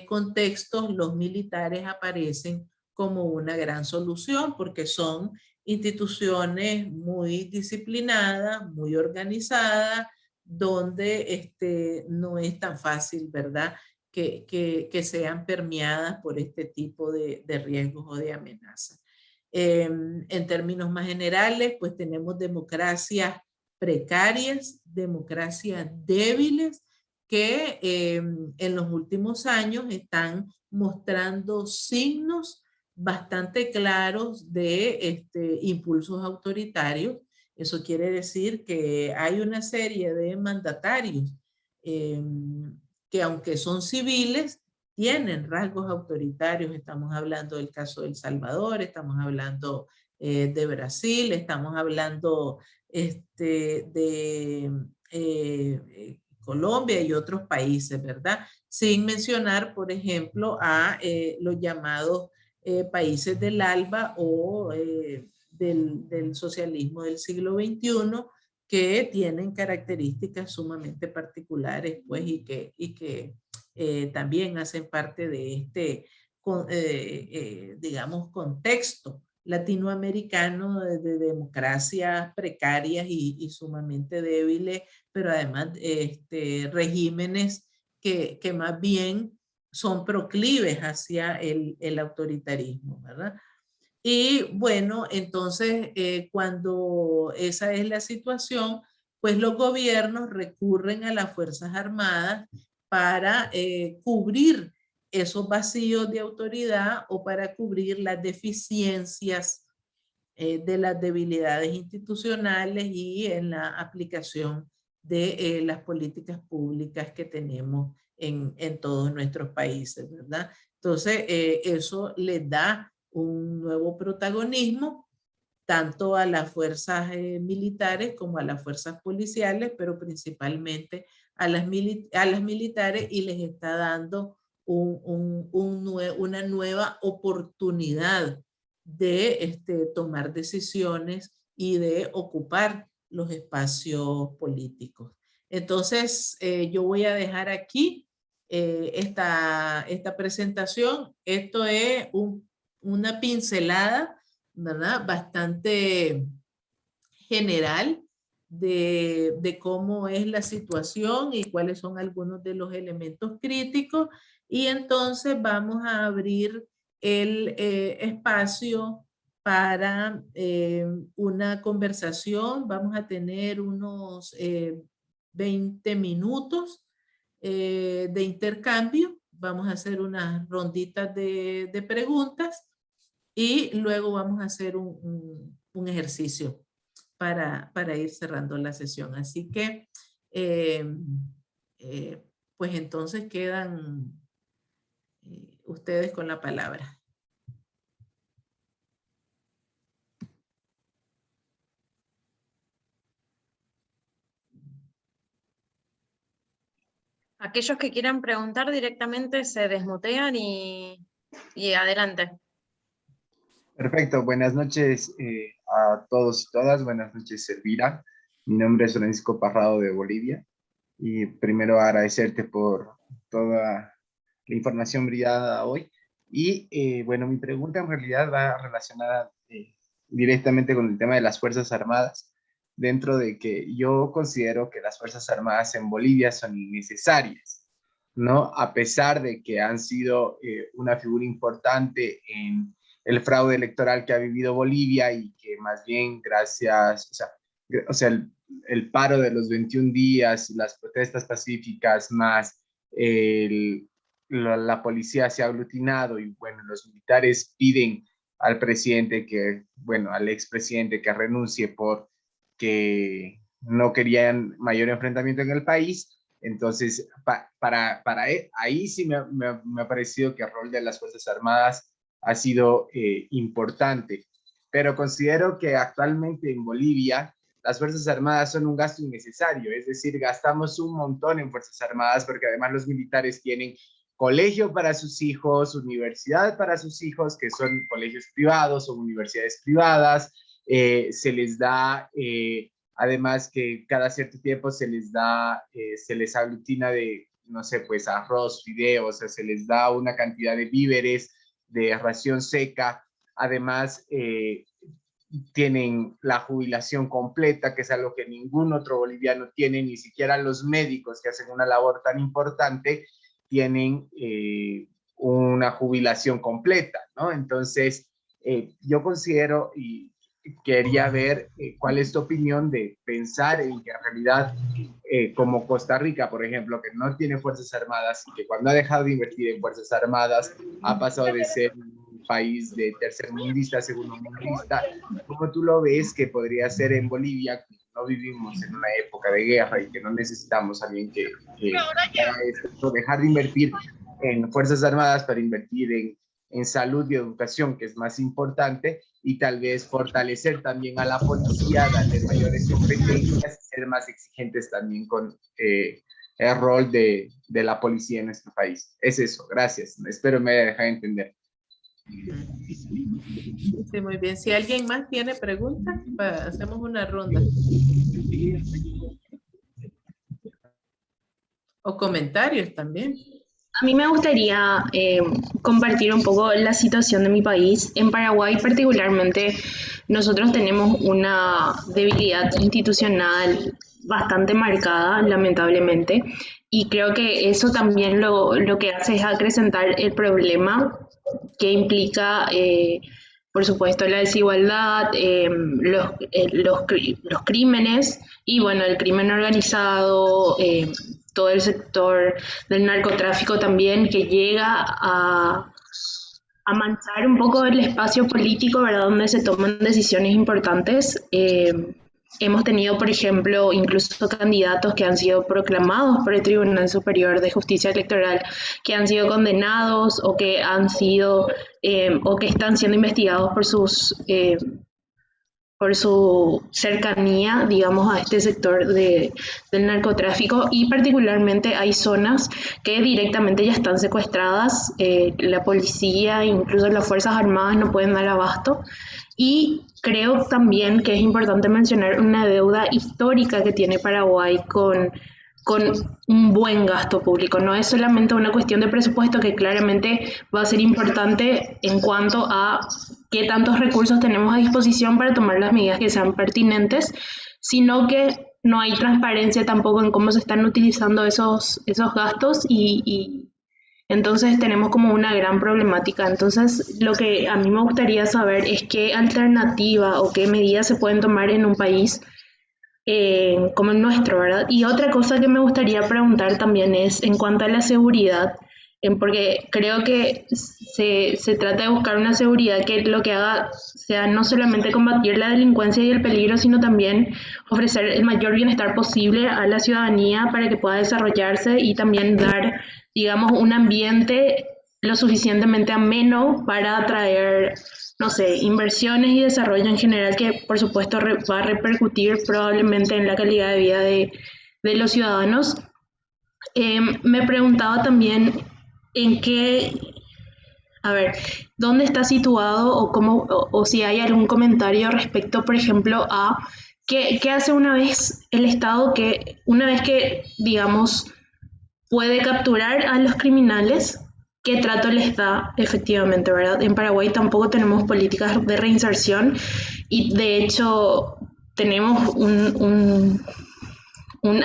contextos los militares aparecen como una gran solución porque son instituciones muy disciplinadas, muy organizadas, donde no es tan fácil, ¿verdad?, que sean permeadas por este tipo de riesgos o de amenazas. En términos más generales, pues tenemos democracias precarias, democracias débiles, que en los últimos años están mostrando signos bastante claros de impulsos autoritarios. Eso quiere decir que hay una serie de mandatarios que aunque son civiles, tienen rasgos autoritarios. Estamos hablando del caso de El Salvador, estamos hablando de Brasil, estamos hablando de Colombia y otros países, ¿verdad? Sin mencionar, por ejemplo, a los llamados países del ALBA o del socialismo del siglo XXI, que tienen características sumamente particulares, pues, y que también hacen parte de digamos, contexto latinoamericano de democracias precarias y sumamente débiles, pero además regímenes que más bien son proclives hacia el autoritarismo, ¿verdad? Y bueno, entonces cuando esa es la situación, pues los gobiernos recurren a las Fuerzas Armadas para cubrir esos vacíos de autoridad o para cubrir las deficiencias de las debilidades institucionales y en la aplicación de las políticas públicas que tenemos en todos nuestros países, ¿verdad? Entonces, eso les da un nuevo protagonismo tanto a las fuerzas militares como a las fuerzas policiales, pero principalmente a las militares, y les está dando una nueva oportunidad de tomar decisiones y de ocupar los espacios políticos. Entonces, yo voy a dejar aquí esta presentación. Esto es una pincelada, ¿verdad? Bastante general de cómo es la situación y cuáles son algunos de los elementos críticos. Y entonces vamos a abrir el espacio para una conversación. Vamos a tener unos 20 minutos de intercambio. Vamos a hacer unas ronditas de preguntas y luego vamos a hacer un ejercicio para ir cerrando la sesión. Así que, pues entonces quedan ustedes con la palabra.
Aquellos que quieran preguntar directamente se desmutean y adelante.
Perfecto, buenas noches a todos y todas, buenas noches Elvira. Mi nombre es Francisco Parrado de Bolivia y primero agradecerte por toda la información brindada hoy. Y bueno, mi pregunta en realidad va relacionada directamente con el tema de las Fuerzas Armadas, dentro de que yo considero que las Fuerzas Armadas en Bolivia son innecesarias, ¿no? A pesar de que han sido una figura importante en el fraude electoral que ha vivido Bolivia y que más bien gracias, o sea el paro de los 21 días, las protestas pacíficas, más la policía se ha aglutinado y bueno, los militares piden al presidente que, bueno, al expresidente que renuncie porque no querían mayor enfrentamiento en el país. Entonces, ahí sí me ha parecido que el rol de las Fuerzas Armadas ha sido importante. Pero considero que actualmente en Bolivia las Fuerzas Armadas son un gasto innecesario, es decir, gastamos un montón en Fuerzas Armadas porque además los militares tienen colegio para sus hijos, universidad para sus hijos, que son colegios privados o universidades privadas, se les da, además que cada cierto tiempo se les aglutina de, no sé, pues arroz, fideos, o sea, se les da una cantidad de víveres, de ración seca, además tienen la jubilación completa, que es algo que ningún otro boliviano tiene, ni siquiera los médicos que hacen una labor tan importante tienen una jubilación completa, ¿no? Entonces, yo considero y quería ver cuál es tu opinión de pensar en que en realidad, como Costa Rica, por ejemplo, que no tiene Fuerzas Armadas y que cuando ha dejado de invertir en Fuerzas Armadas ha pasado de ser un país de tercermundista a segundomundista. ¿Cómo tú lo ves que podría ser en Bolivia? No vivimos en una época de guerra y que no necesitamos a alguien que haga esto, dejar de invertir en Fuerzas Armadas para invertir en salud y educación, que es más importante, y tal vez fortalecer también a la policía, darle mayores competencias, ser más exigentes también con el rol de la policía en nuestro país. Es eso, gracias. Espero me haya dejado entender.
Sí, muy bien. Si alguien más tiene preguntas, hacemos una ronda. O comentarios también.
A mí me gustaría compartir un poco la situación de mi país. En Paraguay particularmente, nosotros tenemos una debilidad institucional bastante marcada, lamentablemente, y creo que eso también lo que hace es acrecentar el problema que implica, por supuesto, la desigualdad, los crímenes y, bueno, el crimen organizado, todo el sector del narcotráfico también, que llega a manchar un poco el espacio político, ¿verdad?, donde se toman decisiones importantes. Hemos tenido, por ejemplo, incluso candidatos que han sido proclamados por el Tribunal Superior de Justicia Electoral, que han sido condenados o que han sido o que están siendo investigados por su cercanía, digamos, a este sector del narcotráfico, y particularmente hay zonas que directamente ya están secuestradas, la policía, incluso las Fuerzas Armadas no pueden dar abasto, y creo también que es importante mencionar una deuda histórica que tiene Paraguay con un buen gasto público. No es solamente una cuestión de presupuesto, que claramente va a ser importante en cuanto a qué tantos recursos tenemos a disposición para tomar las medidas que sean pertinentes, sino que no hay transparencia tampoco en cómo se están utilizando esos gastos, y entonces tenemos como una gran problemática. Entonces, lo que a mí me gustaría saber es qué alternativa o qué medidas se pueden tomar en un país como el nuestro, ¿verdad? Y otra cosa que me gustaría preguntar también es en cuanto a la seguridad, porque creo que se trata de buscar una seguridad que lo que haga sea no solamente combatir la delincuencia y el peligro, sino también ofrecer el mayor bienestar posible a la ciudadanía para que pueda desarrollarse, y también dar, digamos, un ambiente lo suficientemente ameno para atraer, no sé, inversiones y desarrollo en general, que por supuesto va a repercutir probablemente en la calidad de vida de los ciudadanos. Me preguntaba también en qué, a ver, dónde está situado o cómo, o si hay algún comentario respecto, por ejemplo, a qué hace una vez el Estado, que una vez que, digamos, puede capturar a los criminales, qué trato les da efectivamente, ¿verdad? En Paraguay tampoco tenemos políticas de reinserción, y de hecho tenemos un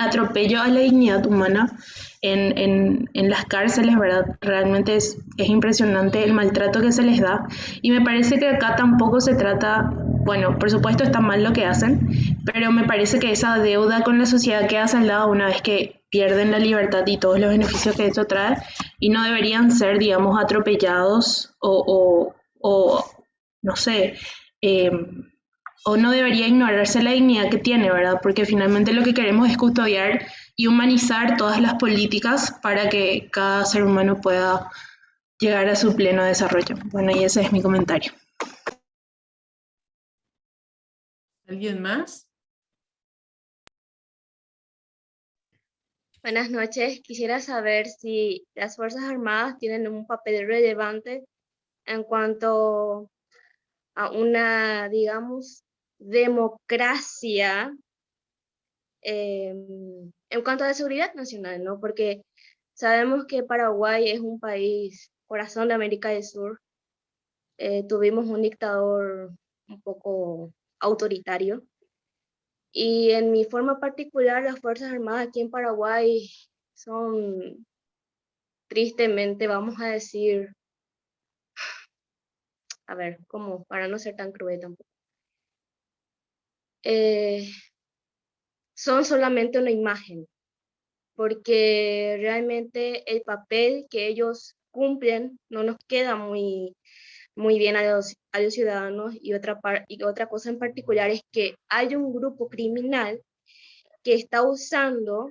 atropello a la dignidad humana en las cárceles, ¿verdad? Realmente es impresionante el maltrato que se les da, y me parece que acá tampoco se trata, bueno, por supuesto está mal lo que hacen, pero me parece que esa deuda con la sociedad queda saldada una vez que pierden la libertad y todos los beneficios que eso trae, y no deberían ser, digamos, atropellados o no sé, eh, o no debería ignorarse la dignidad que tiene, ¿verdad? Porque finalmente lo que queremos es custodiar y humanizar todas las políticas para que cada ser humano pueda llegar a su pleno desarrollo. Bueno, y ese es mi comentario.
¿Alguien más?
Buenas noches. Quisiera saber si las Fuerzas Armadas tienen un papel relevante en cuanto a una, digamos, democracia en cuanto a la seguridad nacional, ¿no? Porque sabemos que Paraguay es un país corazón de América del Sur. Tuvimos un dictador un poco autoritario. Y en mi forma particular, las Fuerzas Armadas aquí en Paraguay son, tristemente, vamos a decir, a ver, ¿cómo? Para no ser tan cruel tampoco. Son solamente una imagen, porque realmente el papel que ellos cumplen no nos queda muy bien a los ciudadanos, y otra cosa en particular es que hay un grupo criminal que está usando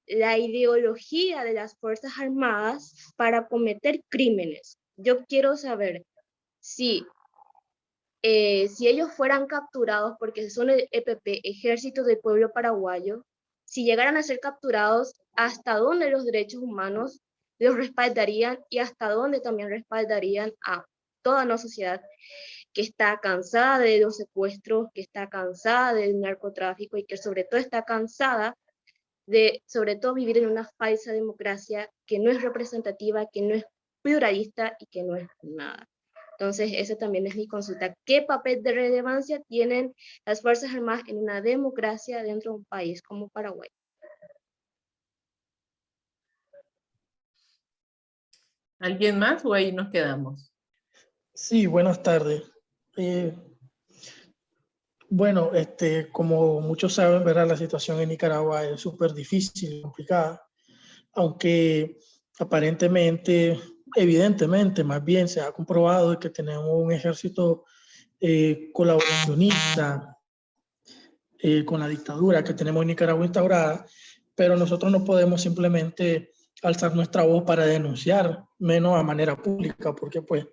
la ideología de las Fuerzas Armadas para cometer crímenes. Yo quiero saber si ellos fueran capturados, porque son el EPP, Ejército del Pueblo Paraguayo, si llegaran a ser capturados, hasta dónde los derechos humanos los respaldarían, y hasta dónde también respaldarían a toda una sociedad que está cansada de los secuestros, que está cansada del narcotráfico, y que sobre todo está cansada
de sobre todo vivir en una falsa democracia que no es representativa, que no es pluralista y que no es nada. Entonces, esa también es mi consulta. ¿Qué papel de relevancia tienen las Fuerzas Armadas en una democracia dentro de un país como Paraguay?
¿Alguien más o ahí nos quedamos?
Sí, buenas tardes. Bueno, como muchos saben, ¿verdad? La situación en Nicaragua es súper difícil y complicada, aunque aparentemente, evidentemente, más bien se ha comprobado que tenemos un ejército colaboracionista con la dictadura que tenemos en Nicaragua instaurada, pero nosotros no podemos simplemente alzar nuestra voz para denunciar, menos a manera pública, porque pues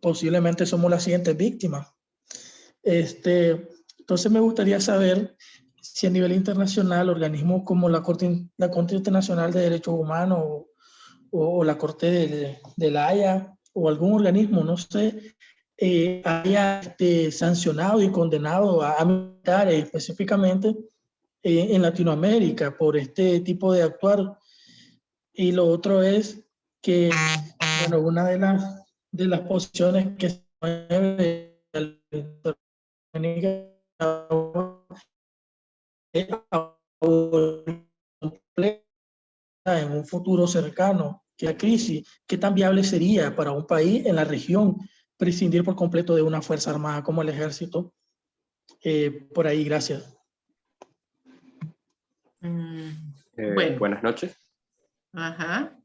posiblemente somos las siguientes víctimas. Entonces me gustaría saber si a nivel internacional organismos como la Corte Internacional de Derechos Humanos o la Corte de la Haya o algún organismo, no sé, haya sancionado y condenado a militares específicamente en Latinoamérica por este tipo de actuar. Y lo otro es que, bueno, una de las posiciones que se mueve en un futuro cercano, que la crisis, ¿qué tan viable sería para un país en la región prescindir por completo de una fuerza armada como el ejército? Por ahí, gracias.
Bueno,
Buenas noches.
ajá,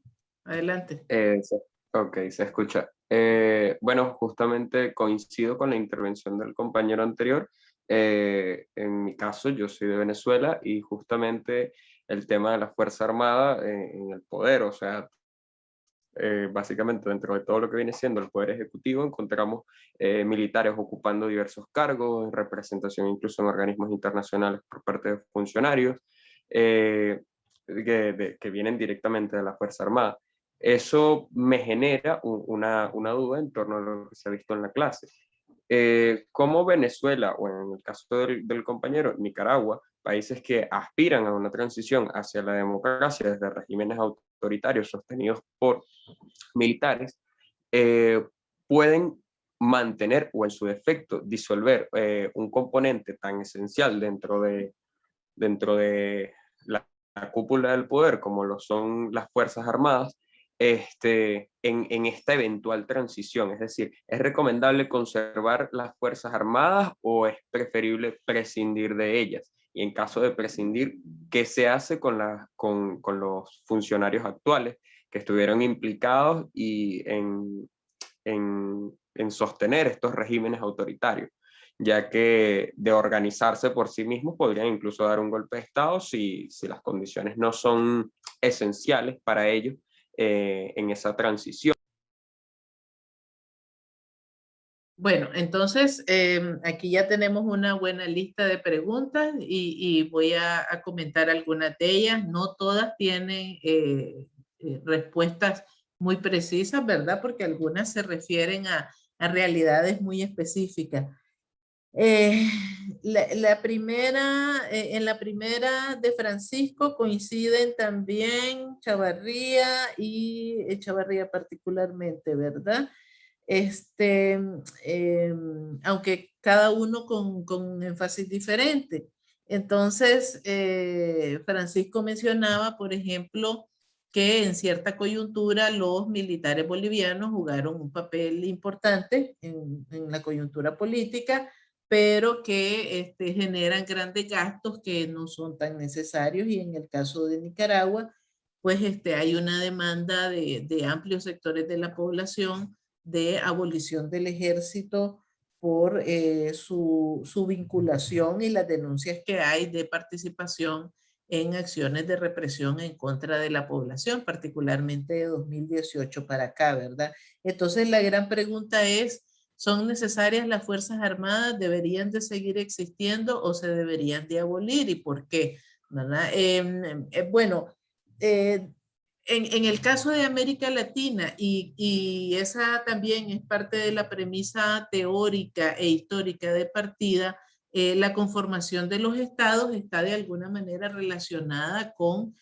adelante.
Ok, se escucha. Bueno, justamente coincido con la intervención del compañero anterior. En mi caso, yo soy de Venezuela y justamente el tema de la Fuerza Armada en el poder, o sea, básicamente dentro de todo lo que viene siendo el poder ejecutivo, encontramos militares ocupando diversos cargos, en representación incluso en organismos internacionales por parte de funcionarios que vienen directamente de la Fuerza Armada. Eso me genera una duda en torno a lo que se ha visto en la clase. ¿Cómo Venezuela, o en el caso del compañero, Nicaragua, países que aspiran a una transición hacia la democracia desde regímenes autoritarios sostenidos por militares, pueden mantener o en su defecto disolver un componente tan esencial dentro de la cúpula del poder como lo son las Fuerzas Armadas en esta eventual transición? Es decir, ¿es recomendable conservar las Fuerzas Armadas o es preferible prescindir de ellas? Y en caso de prescindir, ¿qué se hace con los funcionarios actuales que estuvieron implicados en sostener estos regímenes autoritarios? Ya que de organizarse por sí mismos podrían incluso dar un golpe de Estado si las condiciones no son esenciales para ellos en esa transición.
Bueno, entonces aquí ya tenemos una buena lista de preguntas y voy a comentar algunas de ellas. No todas tienen respuestas muy precisas, ¿verdad? Porque algunas se refieren a realidades muy específicas. En la primera de Francisco coinciden también Chavarría particularmente, ¿verdad? Aunque cada uno con un énfasis diferente. Entonces, Francisco mencionaba, por ejemplo, que en cierta coyuntura los militares bolivianos jugaron un papel importante en la coyuntura política, pero que generan grandes gastos que no son tan necesarios, y en el caso de Nicaragua, pues hay una demanda de amplios sectores de la población de abolición del ejército por su vinculación y las denuncias que hay de participación en acciones de represión en contra de la población, particularmente de 2018 para acá, ¿verdad? Entonces la gran pregunta es, ¿son necesarias las Fuerzas Armadas? ¿Deberían de seguir existiendo o se deberían de abolir? ¿Y por qué? ¿Verdad? Bueno, en el caso de América Latina, y esa también es parte de la premisa teórica e histórica de partida, la conformación de los estados está de alguna manera relacionada con,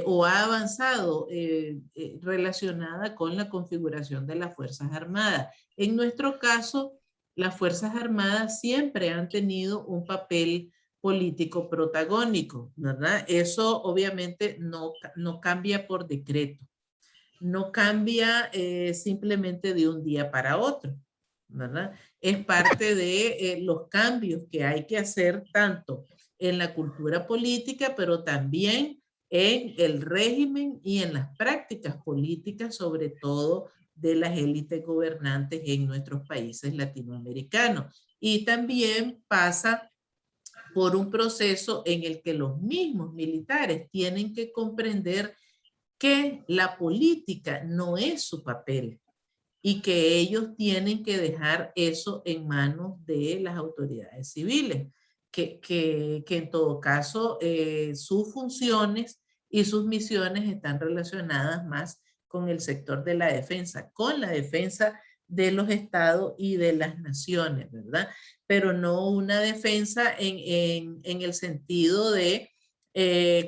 o ha avanzado relacionada con la configuración de las Fuerzas Armadas. En nuestro caso, las Fuerzas Armadas siempre han tenido un papel político protagónico, ¿verdad? Eso obviamente no cambia por decreto, no cambia simplemente de un día para otro, ¿verdad? Es parte de los cambios que hay que hacer tanto en la cultura política, pero también en el régimen y en las prácticas políticas, sobre todo de las élites gobernantes en nuestros países latinoamericanos. Y también pasa por un proceso en el que los mismos militares tienen que comprender que la política no es su papel y que ellos tienen que dejar eso en manos de las autoridades civiles, que en todo caso sus funciones y sus misiones están relacionadas más con el sector de la defensa, con la defensa de los estados y de las naciones, ¿verdad? Pero no una defensa en el sentido de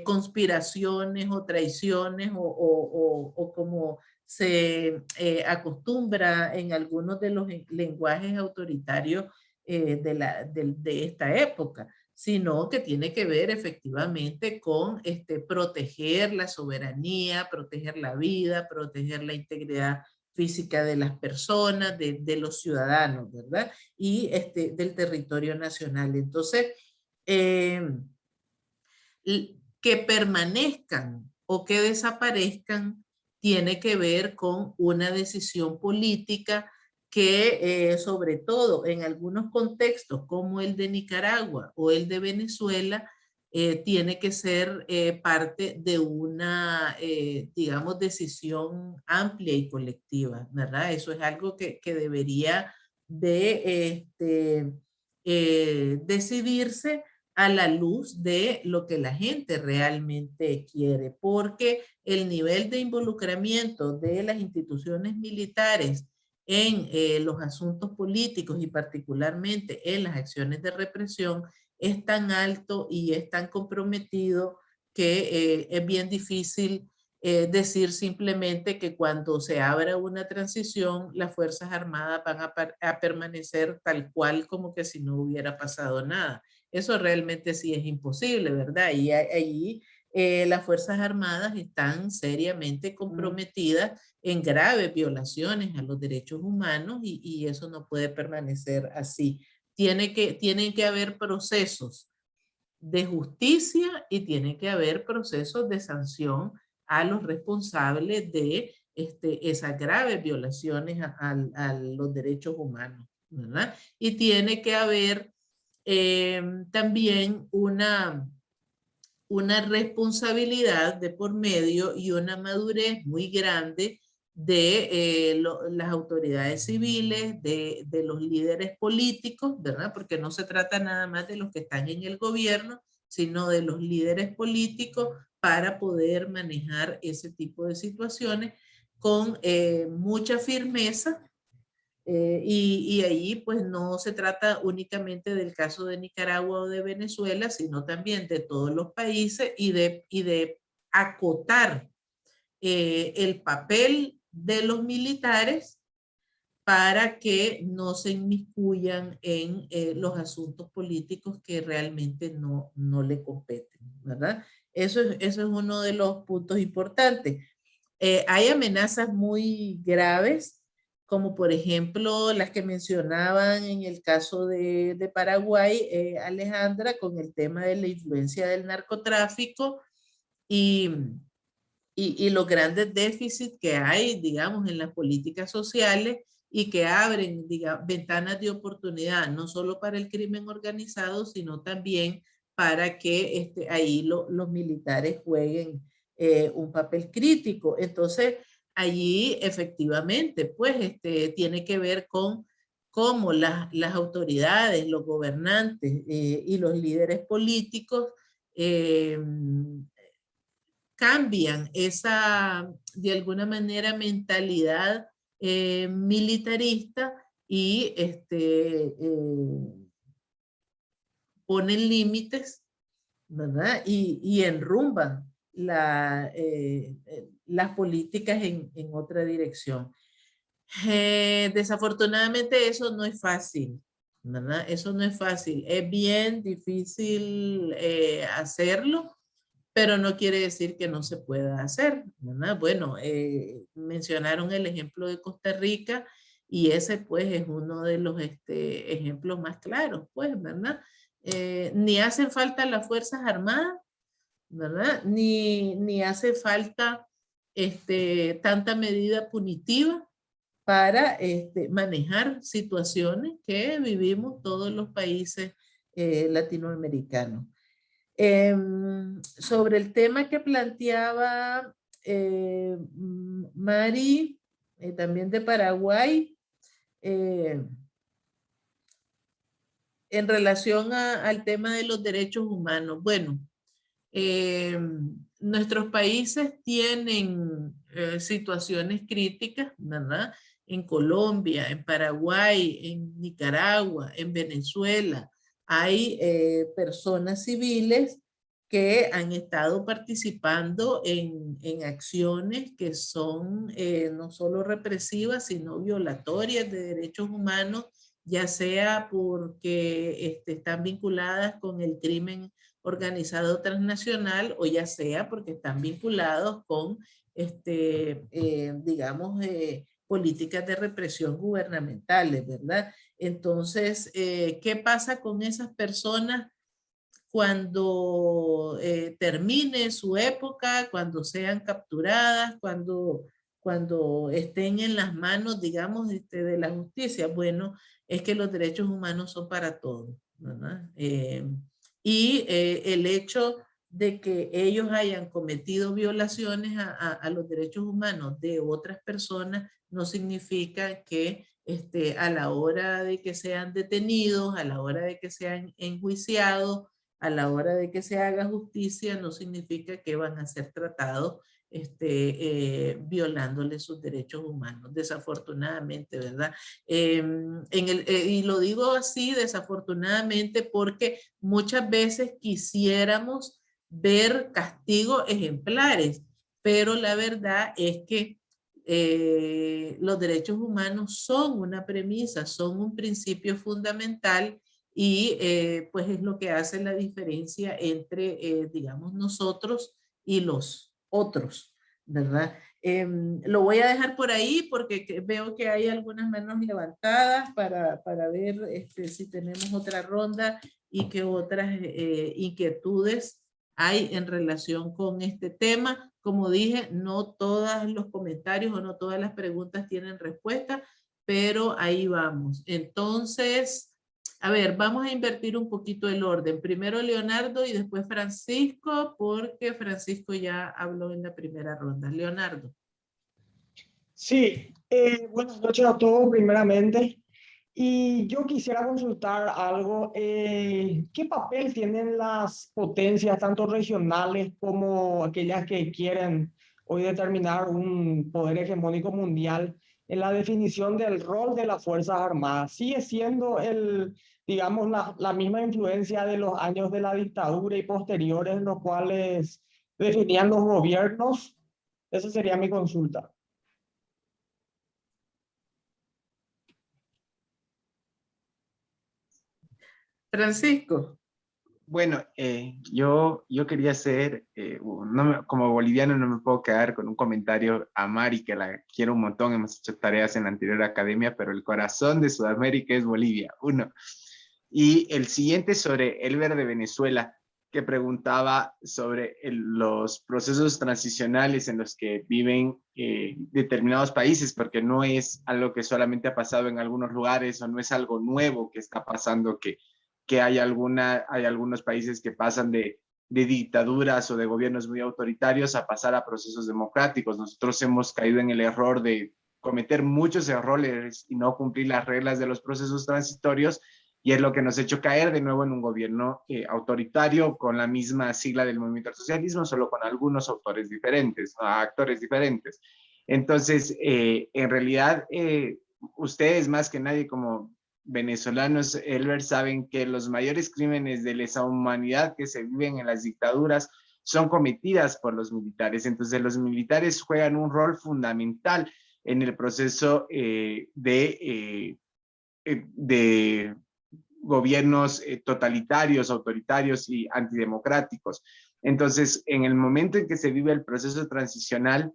conspiraciones o traiciones o como se acostumbra en algunos de los lenguajes autoritarios de esta época, sino que tiene que ver efectivamente con proteger la soberanía, proteger la vida, proteger la integridad física de las personas, de los ciudadanos, ¿verdad? Y del territorio nacional. Entonces, que permanezcan o que desaparezcan tiene que ver con una decisión política que sobre todo en algunos contextos como el de Nicaragua o el de Venezuela tiene que ser parte de una, digamos, decisión amplia y colectiva, ¿verdad? Eso es algo que debería de decidirse a la luz de lo que la gente realmente quiere, porque el nivel de involucramiento de las instituciones militares en los asuntos políticos y particularmente en las acciones de represión es tan alto y es tan comprometido que es bien difícil decir simplemente que cuando se abra una transición las Fuerzas Armadas van a permanecer tal cual como que si no hubiera pasado nada. Eso realmente sí es imposible, ¿verdad? Y allí las Fuerzas Armadas están seriamente comprometidas en graves violaciones a los derechos humanos y eso no puede permanecer así. Tienen que haber procesos de justicia y tiene que haber procesos de sanción a los responsables de esas graves violaciones a los derechos humanos, ¿verdad? Y tiene que haber también una responsabilidad de por medio y una madurez muy grande de las autoridades civiles, de los líderes políticos, ¿verdad? Porque no se trata nada más de los que están en el gobierno, sino de los líderes políticos para poder manejar ese tipo de situaciones con mucha firmeza. Y ahí pues no se trata únicamente del caso de Nicaragua o de Venezuela, sino también de todos los países y de acotar el papel de los militares para que no se inmiscuyan en los asuntos políticos que realmente no le competen, ¿verdad? Eso es uno de los puntos importantes. Hay amenazas muy graves, como por ejemplo las que mencionaban en el caso de Paraguay, Alejandra, con el tema de la influencia del narcotráfico y los grandes déficits que hay, digamos, en las políticas sociales y que abren, digamos, ventanas de oportunidad, no solo para el crimen organizado, sino también para que ahí los militares jueguen un papel crítico. Entonces, allí efectivamente, pues, tiene que ver con cómo las autoridades, los gobernantes y los líderes políticos cambian esa, de alguna manera, mentalidad militarista y ponen límites, ¿verdad? Y enrumban las políticas en otra dirección. Desafortunadamente eso no es fácil, ¿verdad? Eso no es fácil. Es bien difícil hacerlo, pero no quiere decir que no se pueda hacer, ¿verdad? Bueno, mencionaron el ejemplo de Costa Rica y ese pues es uno de los ejemplos más claros, pues, ¿verdad? Ni hacen falta las Fuerzas Armadas, ¿verdad? Ni hace falta tanta medida punitiva para manejar situaciones que vivimos todos los países latinoamericanos. Sobre el tema que planteaba Mari, también de Paraguay, en relación al tema de los derechos humanos. Bueno, nuestros países tienen situaciones críticas, ¿verdad? En Colombia, en Paraguay, en Nicaragua, en Venezuela, hay personas civiles que han estado participando en acciones que son no solo represivas, sino violatorias de derechos humanos, ya sea porque están vinculadas con el crimen organizado transnacional o ya sea porque están vinculados con, digamos, políticas de represión gubernamentales, ¿verdad? Entonces, ¿qué pasa con esas personas cuando termine su época, cuando sean capturadas, cuando estén en las manos, digamos, de la justicia? Bueno, es que los derechos humanos son para todos, ¿verdad? Y el hecho de que ellos hayan cometido violaciones a los derechos humanos de otras personas no significa que a la hora de que sean detenidos, a la hora de que sean enjuiciados, a la hora de que se haga justicia, no significa que van a ser tratados violándoles sus derechos humanos, desafortunadamente, ¿verdad? Y lo digo así, desafortunadamente, porque muchas veces quisiéramos ver castigos ejemplares, pero la verdad es que los derechos humanos son una premisa, son un principio fundamental y pues es lo que hace la diferencia entre, digamos, nosotros y los otros, ¿verdad? Lo voy a dejar por ahí porque veo que hay algunas manos levantadas para ver si tenemos otra ronda y qué otras inquietudes hay en relación con este tema. Como dije, no todos los comentarios o no todas las preguntas tienen respuesta, pero ahí vamos. Entonces, a ver, vamos a invertir un poquito el orden. Primero Leonardo y después Francisco, porque Francisco ya habló en la primera ronda. Leonardo.
Sí, buenas noches a todos primeramente. Y yo quisiera consultar algo. ¿Qué papel tienen las potencias, tanto regionales como aquellas que quieren hoy determinar un poder hegemónico mundial, en la definición del rol de las Fuerzas Armadas? ¿Sigue siendo digamos, la misma influencia de los años de la dictadura y posteriores en los cuales definían los gobiernos? Esa sería mi consulta.
Francisco.
Bueno, yo quería hacer, como boliviano no me puedo quedar con un comentario a Mari, que la quiero un montón, hemos hecho tareas en la anterior academia, pero el corazón de Sudamérica es Bolivia, uno. Y el siguiente sobre Elber de Venezuela, que preguntaba sobre los procesos transicionales en los que viven determinados países, porque no es algo que solamente ha pasado en algunos lugares o no es algo nuevo que está pasando, que hay algunos países que pasan de dictaduras o de gobiernos muy autoritarios a pasar a procesos democráticos. Nosotros hemos caído en el error de cometer muchos errores y no cumplir las reglas de los procesos transitorios, y es lo que nos ha hecho caer de nuevo en un gobierno autoritario con la misma sigla del movimiento al socialismo, solo con algunos actores diferentes. Entonces, en realidad, ustedes más que nadie como venezolanos, Elber, saben que los mayores crímenes de lesa humanidad que se viven en las dictaduras son cometidas por los militares. Entonces los militares juegan un rol fundamental en el proceso de gobiernos totalitarios, autoritarios y antidemocráticos. Entonces, en el momento en que se vive el proceso transicional,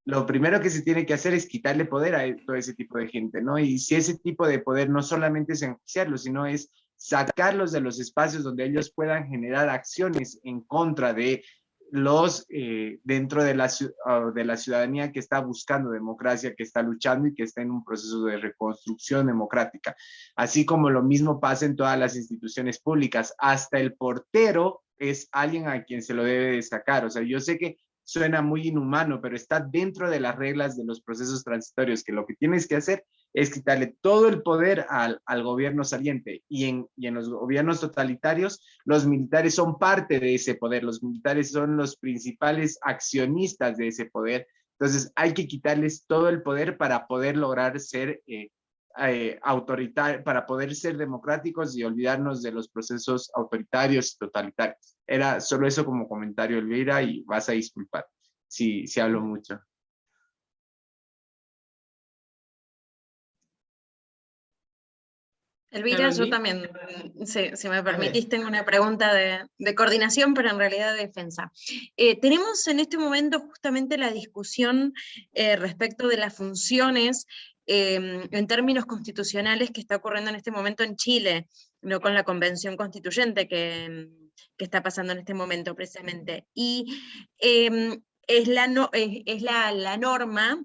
lo primero que se tiene que hacer es quitarle poder a todo ese tipo de gente, ¿no? Y si ese tipo de poder no solamente es enjuiciarlos, sino es sacarlos de los espacios donde ellos puedan generar acciones en contra de los dentro de la ciudadanía que está buscando democracia, que está luchando y que está en un proceso de reconstrucción democrática. Así como lo mismo pasa en todas las instituciones públicas, hasta el portero es alguien a quien se lo debe de sacar. O sea, yo sé que suena muy inhumano, pero está dentro de las reglas de los procesos transitorios, que lo que tienes que hacer es quitarle todo el poder al gobierno saliente. Y en los gobiernos totalitarios, los militares son parte de ese poder, los militares son los principales accionistas de ese poder. Entonces hay que quitarles todo el poder para poder lograr ser autoritarios, para poder ser democráticos y olvidarnos de los procesos autoritarios y totalitarios. Era solo eso como comentario, Elvira, y vas a disculpar si hablo mucho.
Elvira, yo también, si me permitís, tengo una pregunta de coordinación, pero en realidad de defensa. Tenemos en este momento justamente la discusión respecto de las funciones en términos constitucionales que está ocurriendo en este momento en Chile, no con la convención constituyente que está pasando en este momento precisamente. Y es la norma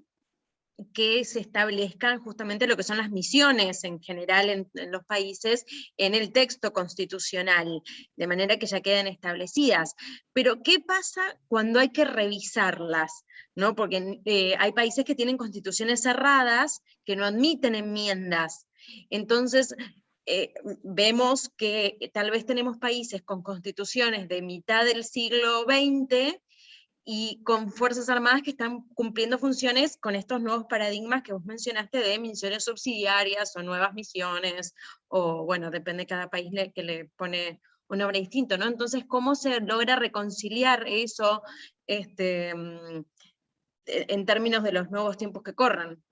que se establezcan justamente lo que son las misiones en general en los países en el texto constitucional, de manera que ya queden establecidas. Pero ¿qué pasa cuando hay que revisarlas? ¿No? Porque hay países que tienen constituciones cerradas que no admiten enmiendas. Entonces, vemos que tal vez tenemos países con constituciones de mitad del siglo XX y con Fuerzas Armadas que están cumpliendo funciones con estos nuevos paradigmas que vos mencionaste de misiones subsidiarias o nuevas misiones, o bueno, depende de cada país que le pone un nombre distinto, ¿no? Entonces, ¿cómo se logra reconciliar eso en términos de los nuevos tiempos que corran?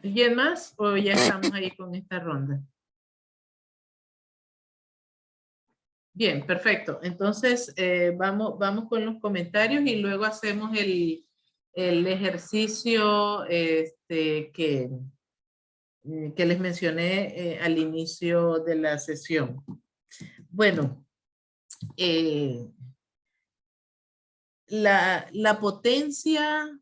¿Alguien más o ya estamos ahí con esta ronda? Bien, perfecto. Entonces, vamos con los comentarios y luego hacemos el ejercicio que les mencioné al inicio de la sesión. Bueno, la potencia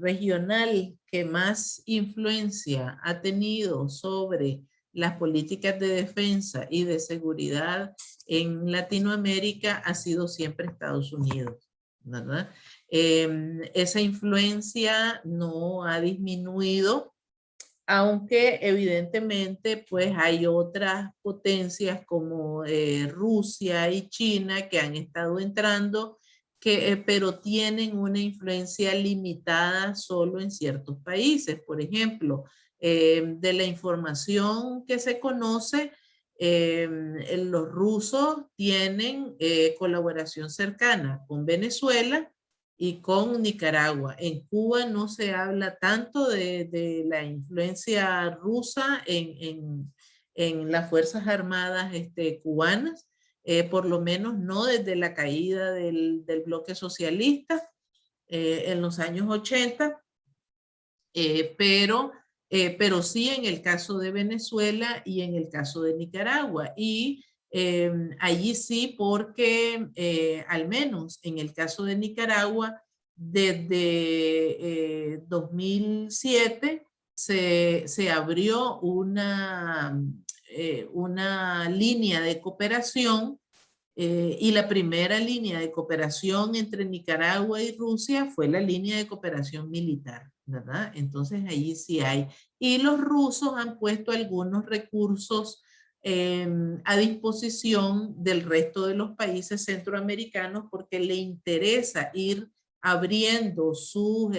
regional que más influencia ha tenido sobre las políticas de defensa y de seguridad en Latinoamérica ha sido siempre Estados Unidos, ¿verdad? Esa influencia no ha disminuido, aunque evidentemente pues hay otras potencias como Rusia y China que han estado entrando, pero tienen una influencia limitada solo en ciertos países. Por ejemplo, de la información que se conoce, los rusos tienen colaboración cercana con Venezuela y con Nicaragua. En Cuba no se habla tanto de la influencia rusa en las Fuerzas Armadas cubanas, por lo menos no desde la caída del bloque socialista en los años 80, pero sí en el caso de Venezuela y en el caso de Nicaragua. Y allí sí, porque al menos en el caso de Nicaragua, desde 2007 se abrió una línea de cooperación y la primera línea de cooperación entre Nicaragua y Rusia fue la línea de cooperación militar, ¿verdad? Entonces allí sí hay. Y los rusos han puesto algunos recursos a disposición del resto de los países centroamericanos porque le interesa ir abriendo su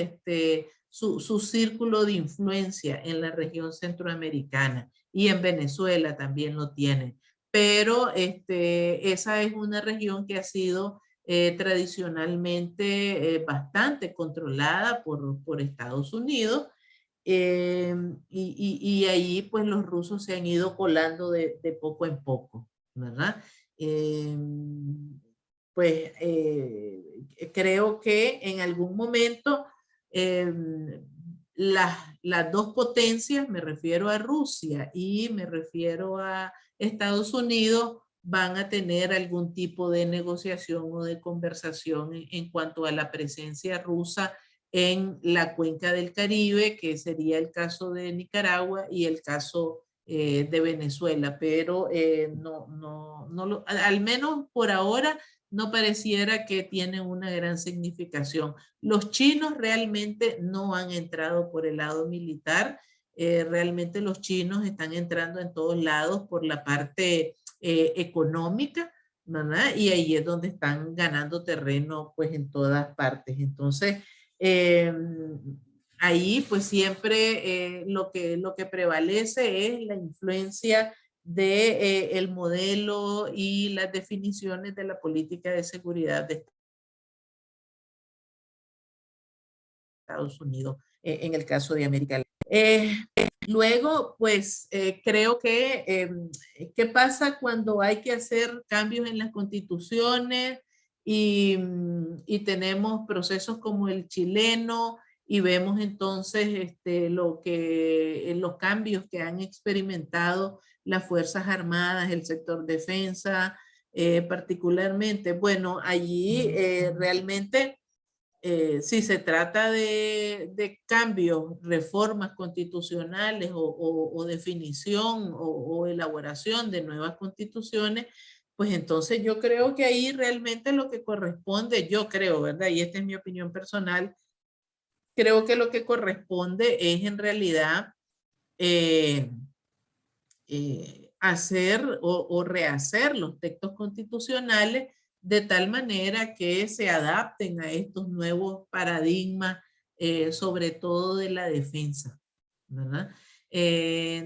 círculo de influencia en la región centroamericana, y en Venezuela también lo tienen. Pero esa es una región que ha sido tradicionalmente bastante controlada por Estados Unidos, y ahí pues los rusos se han ido colando de poco en poco, ¿verdad? Pues creo que en algún momento las dos potencias, me refiero a Rusia y me refiero a Estados Unidos, van a tener algún tipo de negociación o de conversación en cuanto a la presencia rusa en la cuenca del Caribe, que sería el caso de Nicaragua y el caso de Venezuela, pero al menos por ahora no pareciera que tiene una gran significación. Los chinos realmente no han entrado por el lado militar, realmente los chinos están entrando en todos lados por la parte económica, ¿verdad? Y ahí es donde están ganando terreno pues en todas partes. Entonces, ahí pues siempre lo que prevalece es la influencia de el modelo y las definiciones de la política de seguridad de Estados Unidos en el caso de América Latina. Luego, pues creo que ¿qué pasa cuando hay que hacer cambios en las constituciones y tenemos procesos como el chileno y vemos entonces los cambios que han experimentado las Fuerzas Armadas, el sector defensa, particularmente? Bueno, allí realmente si se trata de cambios, reformas constitucionales o definición o elaboración de nuevas constituciones, pues entonces yo creo que ahí realmente lo que corresponde, yo creo, ¿verdad? Y esta es mi opinión personal, creo que lo que corresponde es en realidad hacer o rehacer los textos constitucionales de tal manera que se adapten a estos nuevos paradigmas, sobre todo de la defensa, ¿verdad?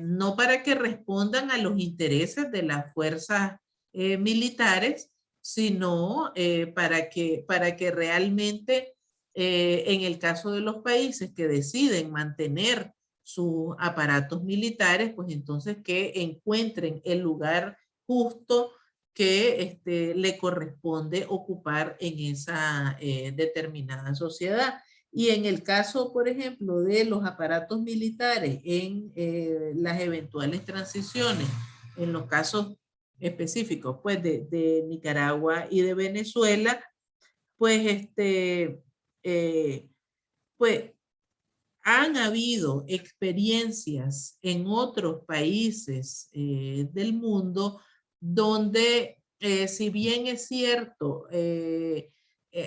No para que respondan a los intereses de las fuerzas militares, sino para que realmente, en el caso de los países que deciden mantener sus aparatos militares, pues entonces que encuentren el lugar justo que le corresponde ocupar en esa determinada sociedad. Y en el caso, por ejemplo, de los aparatos militares en las eventuales transiciones, en los casos específicos, pues de Nicaragua y de Venezuela, pues pues han habido experiencias en otros países del mundo donde, si bien es cierto,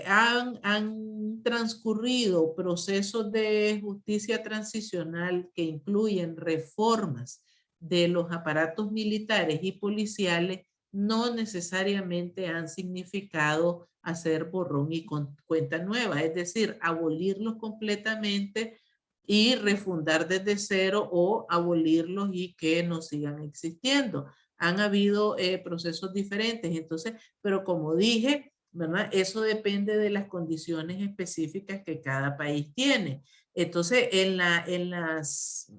han transcurrido procesos de justicia transicional que incluyen reformas de los aparatos militares y policiales, no necesariamente han significado hacer borrón y cuenta nueva, es decir, abolirlos completamente y refundar desde cero o abolirlos y que no sigan existiendo. Han habido procesos diferentes, entonces, pero como dije, ¿verdad? Eso depende de las condiciones específicas que cada país tiene. Entonces, en las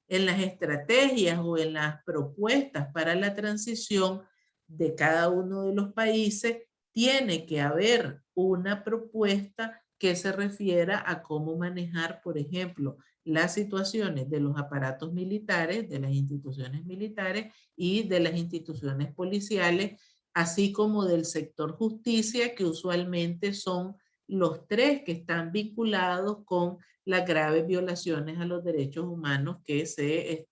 estrategias o en las propuestas para la transición de cada uno de los países, tiene que haber una propuesta que se refiera a cómo manejar, por ejemplo, las situaciones de los aparatos militares, de las instituciones militares y de las instituciones policiales, así como del sector justicia, que usualmente son los tres que están vinculados con las graves violaciones a los derechos humanos que se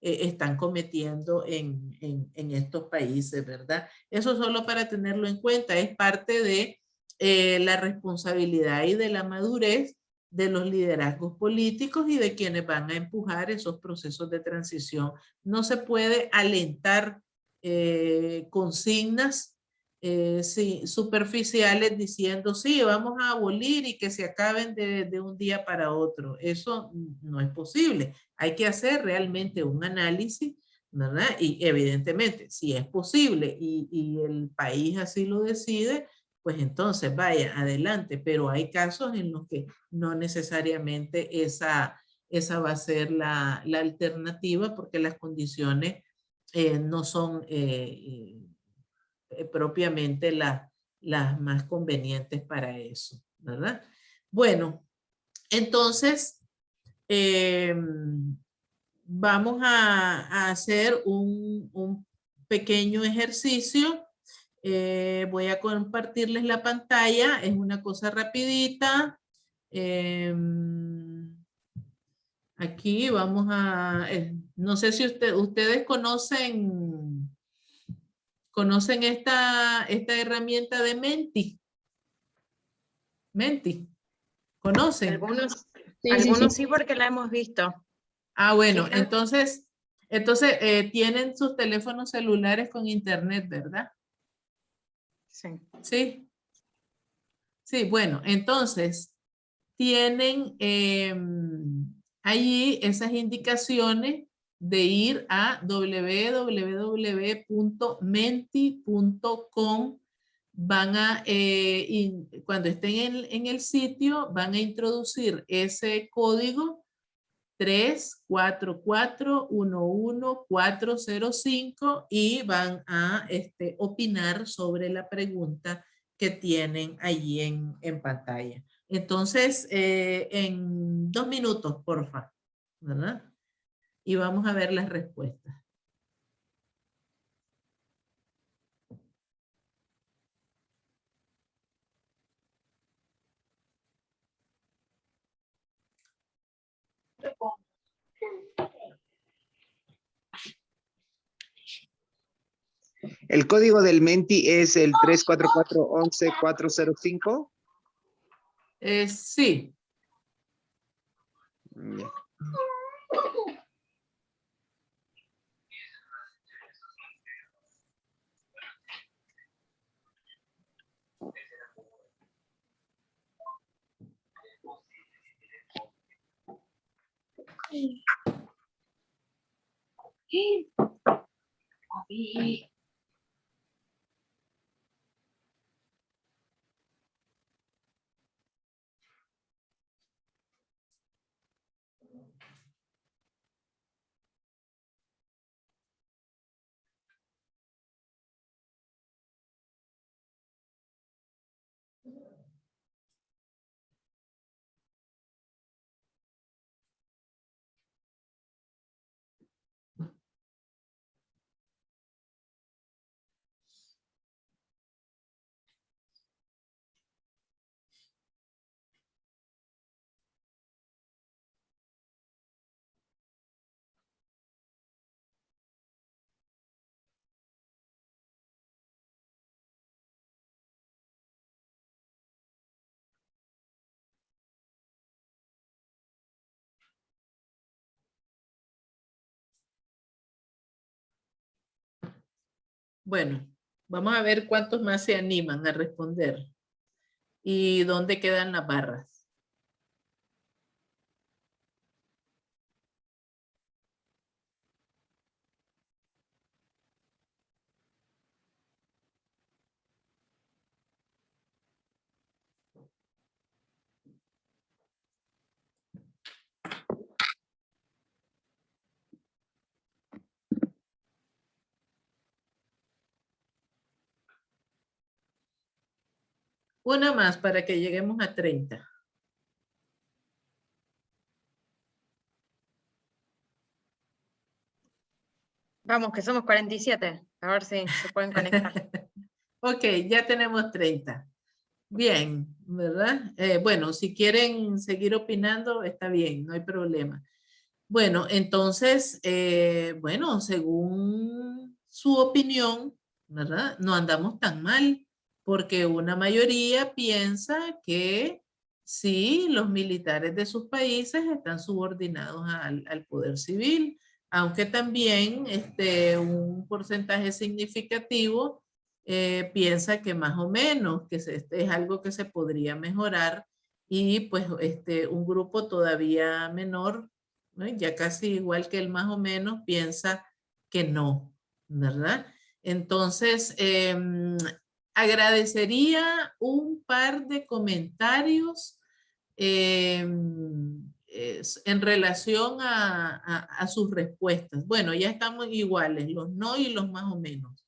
están cometiendo en estos países, ¿verdad? Eso solo para tenerlo en cuenta, es parte de la responsabilidad y de la madurez de los liderazgos políticos y de quienes van a empujar esos procesos de transición. No se puede alentar consignas sí, superficiales diciendo, sí, vamos a abolir y que se acaben de un día para otro. Eso no es posible. Hay que hacer realmente un análisis, ¿verdad? Y evidentemente, si es posible y el país así lo decide, pues entonces vaya adelante, pero hay casos en los que no necesariamente esa va a ser la alternativa porque las condiciones no son propiamente las más convenientes para eso, ¿verdad? Bueno, entonces vamos a hacer un pequeño ejercicio. Voy a compartirles la pantalla, es una cosa rapidita. Aquí vamos a, no sé si ustedes conocen esta herramienta de Menti. Menti, ¿conocen?
Algunos,
Sí,
algunos
sí.
sí porque la hemos visto.
Ah, bueno,
Fíjate.
entonces tienen sus teléfonos celulares con internet, ¿verdad?
Sí.
Sí. Sí, bueno, entonces tienen allí esas indicaciones de ir a www.menti.com. Van a, cuando estén en el sitio, van a introducir ese código 344-11405 y van a opinar sobre la pregunta que tienen allí en pantalla. Entonces, en 2 minutos, porfa, ¿verdad? Y vamos a ver las respuestas.
El código del Menti es el 344-11-405.
Sí.
Bien.
Bueno, vamos a ver cuántos más se animan a responder y dónde quedan las barras. Una más para que lleguemos a 30.
Vamos, que somos 47. A ver si se pueden conectar.
Ok, ya tenemos 30. Bien, ¿verdad? Bueno, si quieren seguir opinando, está bien, no hay problema. Bueno, entonces, bueno, según su opinión, ¿verdad? No andamos tan mal, porque una mayoría piensa que si los militares de sus países están subordinados al poder civil, aunque también un porcentaje significativo piensa que más o menos, que es algo que se podría mejorar, y pues un grupo todavía menor, ¿no? Ya casi igual que el más o menos, piensa que no, ¿verdad? Entonces, agradecería un par de comentarios en relación a sus respuestas. Bueno, ya estamos iguales, los no y los más o menos.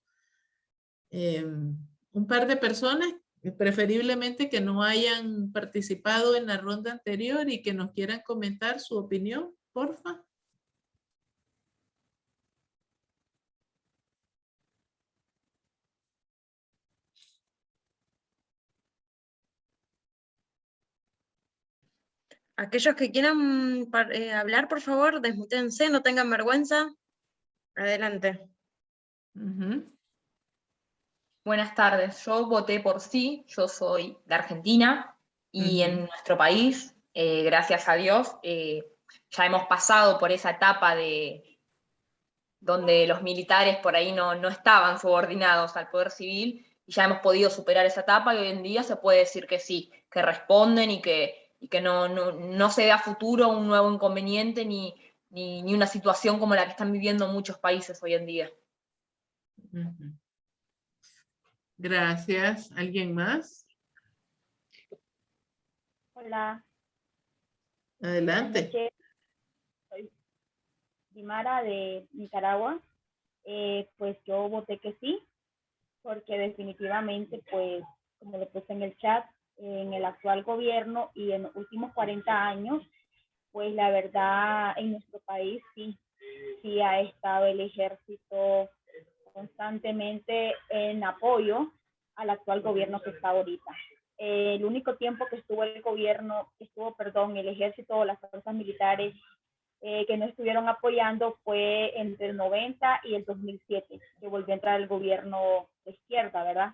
Un par de personas, preferiblemente que no hayan participado en la ronda anterior y que nos quieran comentar su opinión, porfa.
Aquellos que quieran hablar, por favor, desmutense, no tengan vergüenza. Adelante.
Buenas tardes, yo voté por sí, yo soy de Argentina y en nuestro país, gracias a Dios, ya hemos pasado por esa etapa donde los militares por ahí no estaban subordinados al poder civil y ya hemos podido superar esa etapa y hoy en día se puede decir que sí, que responden y que no se ve a futuro un nuevo inconveniente ni una situación como la que están viviendo muchos países hoy en día.
Gracias. ¿Alguien más?
Hola.
Adelante.
Soy Dimara de Nicaragua. Pues yo voté que sí, porque definitivamente, pues, como lo puse en el chat, en el actual gobierno y en los últimos 40 años, pues la verdad en nuestro país sí ha estado el ejército constantemente en apoyo al actual gobierno que está ahorita. El único tiempo que estuvo el ejército o las fuerzas militares que no estuvieron apoyando fue entre el 90 y el 2007, que volvió a entrar el gobierno de izquierda, ¿verdad?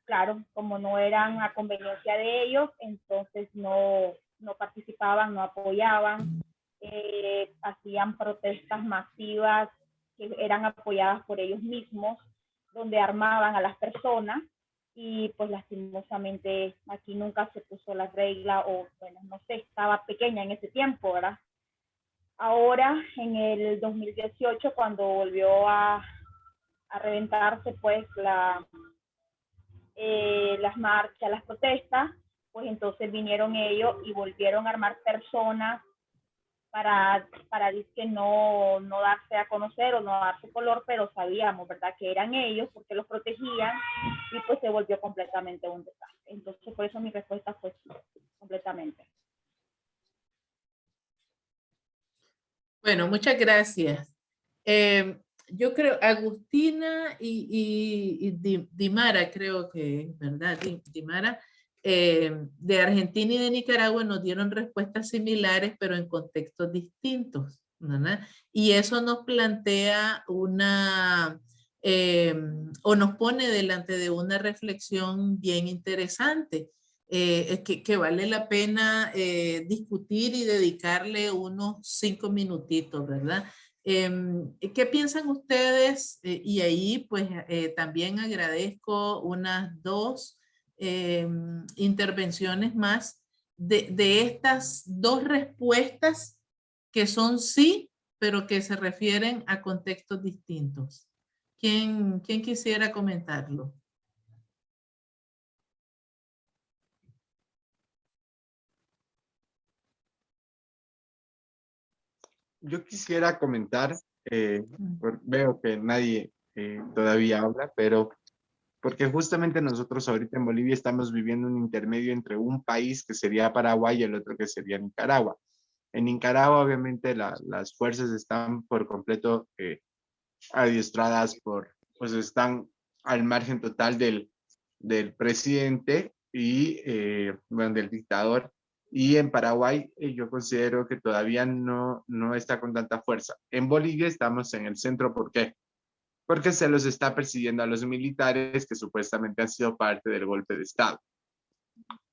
Claro, como no eran a conveniencia de ellos, entonces no participaban, no apoyaban, hacían protestas masivas que eran apoyadas por ellos mismos, donde armaban a las personas y pues lastimosamente aquí nunca se puso la regla o bueno, no sé, estaba pequeña en ese tiempo, ¿verdad? Ahora en el 2018 cuando volvió a reventarse pues las marchas, las protestas, pues entonces vinieron ellos y volvieron a armar personas para que no darse a conocer o no darse color, pero sabíamos, ¿verdad?, que eran ellos porque los protegían y pues se volvió completamente un desastre. Entonces, por eso mi respuesta fue sí, completamente.
Bueno, muchas gracias. Yo creo, Agustina y Dimara, creo que, ¿verdad? Dimara, de Argentina y de Nicaragua nos dieron respuestas similares, pero en contextos distintos, ¿verdad? Y eso nos plantea o nos pone delante de una reflexión bien interesante, que vale la pena discutir y dedicarle unos 5 minutitos, ¿verdad? ¿Qué piensan ustedes? Y ahí pues también agradezco unas 2 intervenciones más de estas 2 respuestas que son sí, pero que se refieren a contextos distintos. ¿Quién quisiera comentarlo?
Yo quisiera comentar, veo que nadie todavía habla, pero porque justamente nosotros ahorita en Bolivia estamos viviendo un intermedio entre un país que sería Paraguay y el otro que sería Nicaragua. En Nicaragua, obviamente, las fuerzas están por completo adiestradas pues están al margen total del presidente y, bueno, del dictador. Y en Paraguay yo considero que todavía no está con tanta fuerza. En Bolivia estamos en el centro, ¿por qué? Porque se los está persiguiendo a los militares que supuestamente han sido parte del golpe de Estado.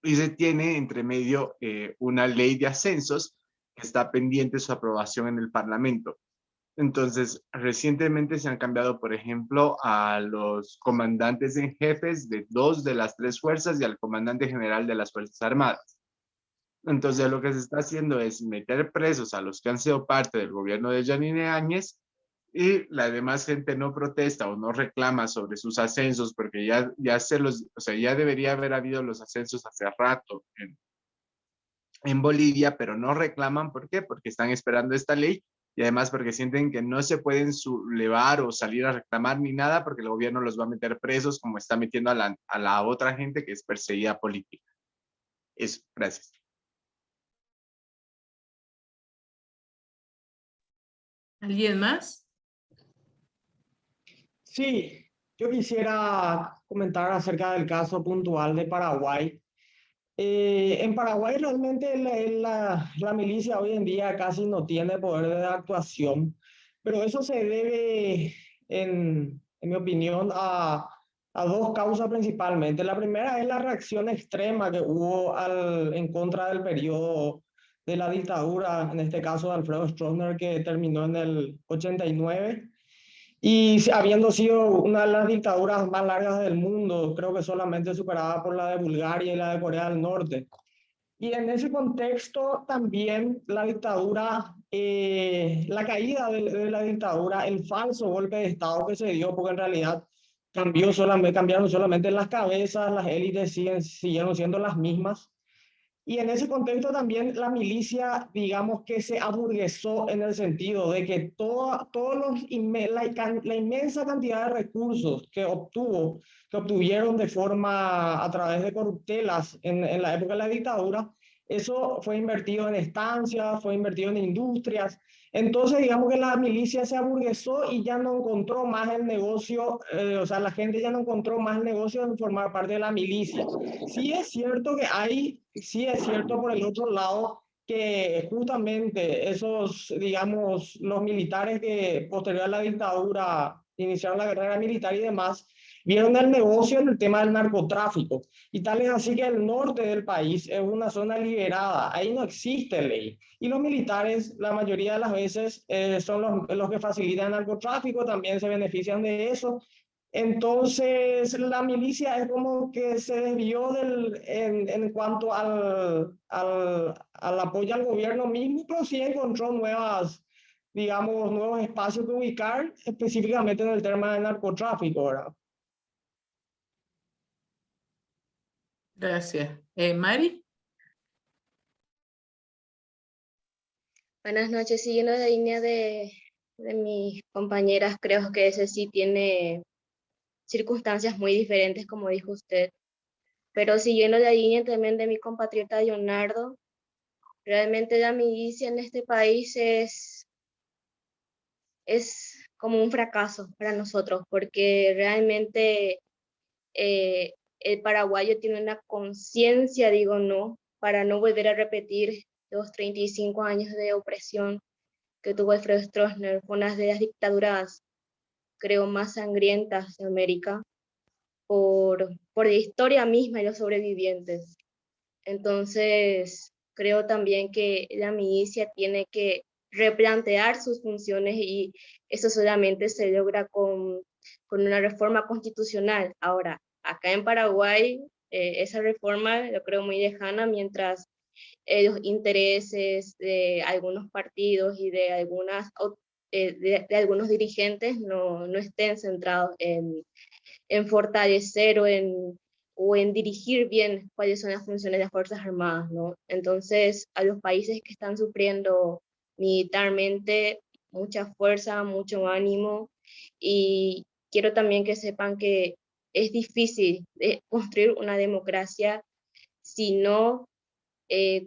Y se tiene entre medio una ley de ascensos que está pendiente su aprobación en el Parlamento. Entonces, recientemente se han cambiado, por ejemplo, a los comandantes en jefes de 2 de las 3 fuerzas y al comandante general de las Fuerzas Armadas. Entonces, lo que se está haciendo es meter presos a los que han sido parte del gobierno de Yanine Áñez, y la demás gente no protesta o no reclama sobre sus ascensos, porque ya ya debería haber habido los ascensos hace rato en Bolivia, pero no reclaman. ¿Por qué? Porque están esperando esta ley, y además porque sienten que no se pueden sublevar o salir a reclamar ni nada, porque el gobierno los va a meter presos, como está metiendo a la otra gente que es perseguida política. Eso, gracias.
¿Alguien más?
Sí, yo quisiera comentar acerca del caso puntual de Paraguay. En Paraguay realmente la milicia hoy en día casi no tiene poder de actuación, pero eso se debe, en mi opinión, a 2 causas principalmente. La primera es la reacción extrema que hubo en contra del periodo de la dictadura, en este caso de Alfredo Stroessner, que terminó en el 89. Y habiendo sido una de las dictaduras más largas del mundo, creo que solamente superada por la de Bulgaria y la de Corea del Norte. Y en ese contexto también la dictadura, la caída de la dictadura, el falso golpe de Estado que se dio, porque en realidad cambiaron solamente las cabezas, las élites siguieron siendo las mismas. Y en ese contexto también la milicia, digamos que se aburguesó en el sentido de que la inmensa cantidad de recursos que obtuvieron de forma a través de corruptelas en la época de la dictadura, eso fue invertido en estancias, fue invertido en industrias. Entonces, digamos que la milicia se aburguesó y ya no encontró más el negocio, o sea, la gente ya no encontró más el negocio en formar parte de la milicia. Sí es cierto sí es cierto por el otro lado que justamente esos, digamos, los militares que posterior a la dictadura iniciaron la carrera militar y demás, vieron el negocio en el tema del narcotráfico. Y tal es así que el norte del país es una zona liberada, ahí no existe ley. Y los militares, la mayoría de las veces, son los que facilitan el narcotráfico, también se benefician de eso. Entonces, la milicia es como que se desvió en cuanto al apoyo al gobierno mismo, pero sí encontró nuevos espacios que ubicar, específicamente en el tema del narcotráfico, ¿verdad?
Gracias. Mari.
Buenas noches, siguiendo la línea de mis compañeras, creo que ese sí tiene circunstancias muy diferentes, como dijo usted. Pero siguiendo la línea también de mi compatriota Leonardo, realmente la milicia en este país es como un fracaso para nosotros, porque realmente el paraguayo tiene una conciencia, digo no, para no volver a repetir los 35 años de opresión que tuvo Alfredo Stroessner, fue una de las dictaduras, creo, más sangrientas de América, por la historia misma y los sobrevivientes. Entonces, creo también que la milicia tiene que replantear sus funciones y eso solamente se logra con una reforma constitucional. Ahora, acá en Paraguay, esa reforma lo creo muy lejana, mientras los intereses de algunos partidos y de algunos dirigentes no estén centrados en fortalecer o en dirigir bien cuáles son las funciones de las Fuerzas Armadas, ¿no? Entonces, a los países que están sufriendo militarmente, mucha fuerza, mucho ánimo, y quiero también que sepan que es difícil construir una democracia si no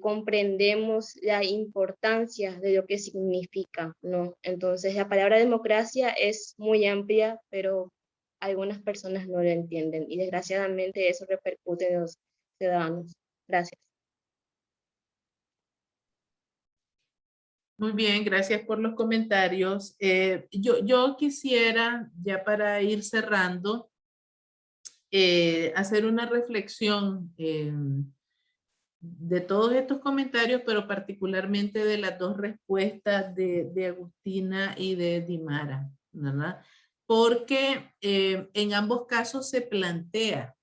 comprendemos la importancia de lo que significa, ¿no? Entonces, la palabra democracia es muy amplia, pero algunas personas no lo entienden y desgraciadamente eso repercute en los ciudadanos. Gracias.
Muy bien, gracias por los comentarios. Yo quisiera, ya para ir cerrando, hacer una reflexión de todos estos comentarios, pero particularmente de las dos respuestas de Agustina y de Dimara, ¿verdad? Porque en ambos casos se plantea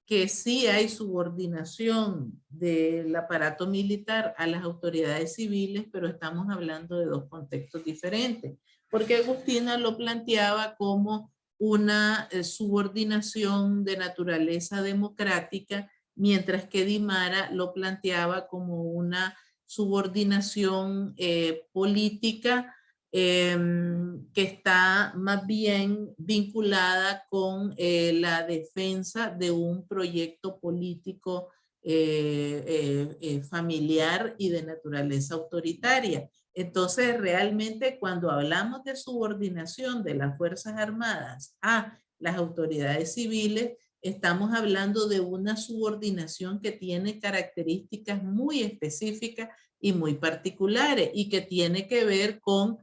que sí hay subordinación del aparato militar a las autoridades civiles, pero estamos hablando de dos contextos diferentes, porque Agustina lo planteaba como una subordinación de naturaleza democrática, mientras que Dimara lo planteaba como una subordinación política que está más bien vinculada con la defensa de un proyecto político familiar y de naturaleza autoritaria. Entonces, realmente cuando hablamos de subordinación de las Fuerzas Armadas a las autoridades civiles, estamos hablando de una subordinación que tiene características muy específicas y muy particulares y que tiene que ver con,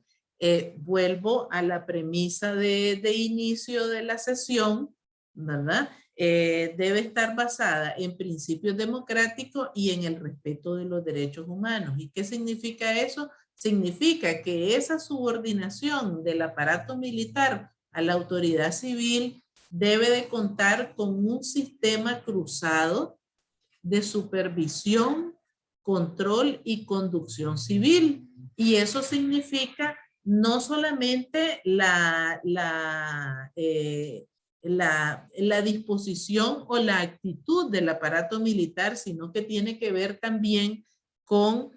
vuelvo a la premisa de inicio de la sesión, ¿verdad? Debe estar basada en principios democráticos y en el respeto de los derechos humanos. ¿Y qué significa eso? Significa que esa subordinación del aparato militar a la autoridad civil debe de contar con un sistema cruzado de supervisión, control y conducción civil. Y eso significa no solamente la disposición o la actitud del aparato militar, sino que tiene que ver también con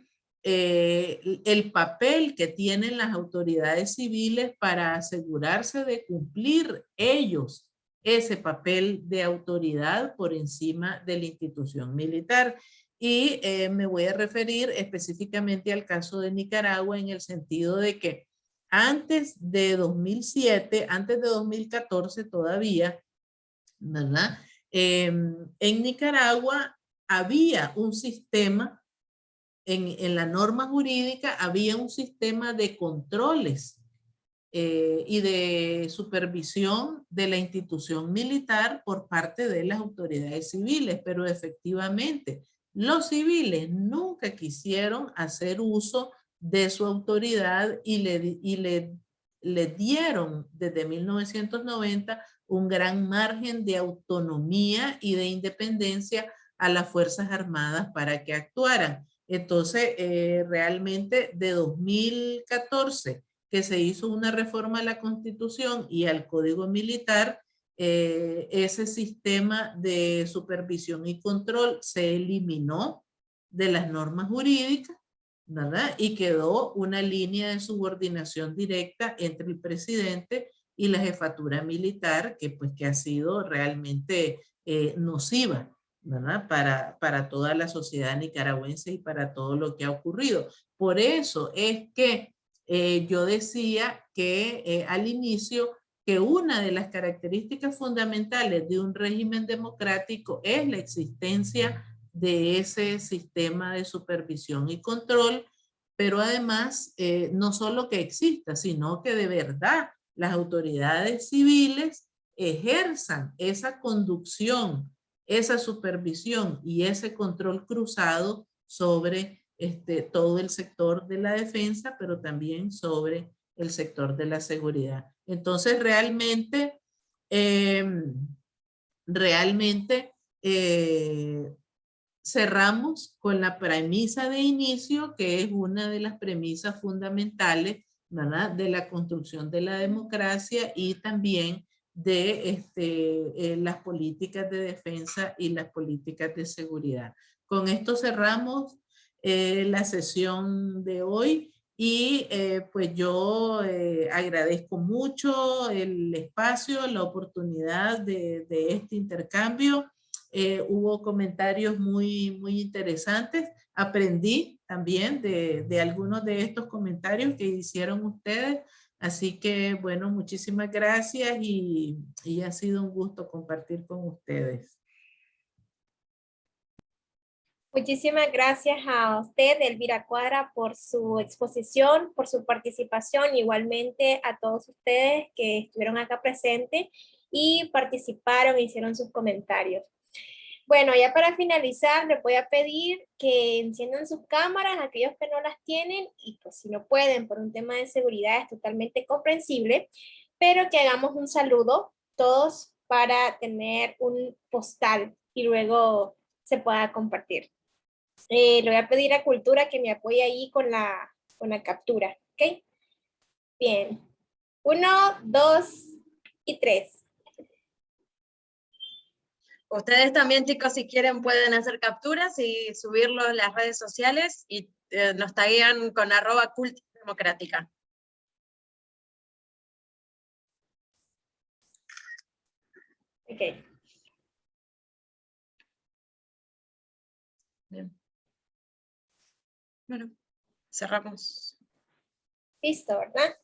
el papel que tienen las autoridades civiles para asegurarse de cumplir ellos ese papel de autoridad por encima de la institución militar. Y me voy a referir específicamente al caso de Nicaragua en el sentido de que antes de 2007, antes de 2014 todavía, ¿verdad? En Nicaragua había un sistema, en la norma jurídica había un sistema de controles y de supervisión de la institución militar por parte de las autoridades civiles, pero efectivamente los civiles nunca quisieron hacer uso de su autoridad y le dieron desde 1990 un gran margen de autonomía y de independencia a las Fuerzas Armadas para que actuaran. Entonces, realmente de 2014 que se hizo una reforma a la Constitución y al Código Militar, ese sistema de supervisión y control se eliminó de las normas jurídicas, ¿verdad? Y quedó una línea de subordinación directa entre el presidente y la jefatura militar, que ha sido realmente nociva, ¿verdad? Para toda la sociedad nicaragüense y para todo lo que ha ocurrido. Por eso es que yo decía que al inicio que una de las características fundamentales de un régimen democrático es la existencia de ese sistema de supervisión y control, pero además no solo que exista, sino que de verdad las autoridades civiles ejerzan esa conducción, esa supervisión y ese control cruzado sobre todo el sector de la defensa, pero también sobre el sector de la seguridad. Entonces, realmente cerramos con la premisa de inicio, que es una de las premisas fundamentales, ¿verdad?, de la construcción de la democracia y también de las políticas de defensa y las políticas de seguridad. Con esto cerramos la sesión de hoy y pues yo agradezco mucho el espacio, la oportunidad de este intercambio. Hubo comentarios muy interesantes. Aprendí también de algunos de estos comentarios que hicieron ustedes. Así que, bueno, muchísimas gracias y ha sido un gusto compartir con ustedes.
Muchísimas gracias a usted, Elvira Cuadra, por su exposición, por su participación, igualmente a todos ustedes que estuvieron acá presentes. y participaron e hicieron sus comentarios. Bueno, ya para finalizar, les voy a pedir que enciendan sus cámaras, aquellos que no las tienen, y pues si no pueden por un tema de seguridad es totalmente comprensible, pero que hagamos un saludo todos para tener un postal y luego se pueda compartir. Le voy a pedir a Cultura que me apoye ahí con la captura, ¿ok? Bien. 1, 2 y 3.
Ustedes también, chicos, si quieren pueden hacer capturas y subirlo en las redes sociales y nos taguean con @cultdemocrática.
Ok.
Bien. Bueno, cerramos.
Listo, ¿verdad?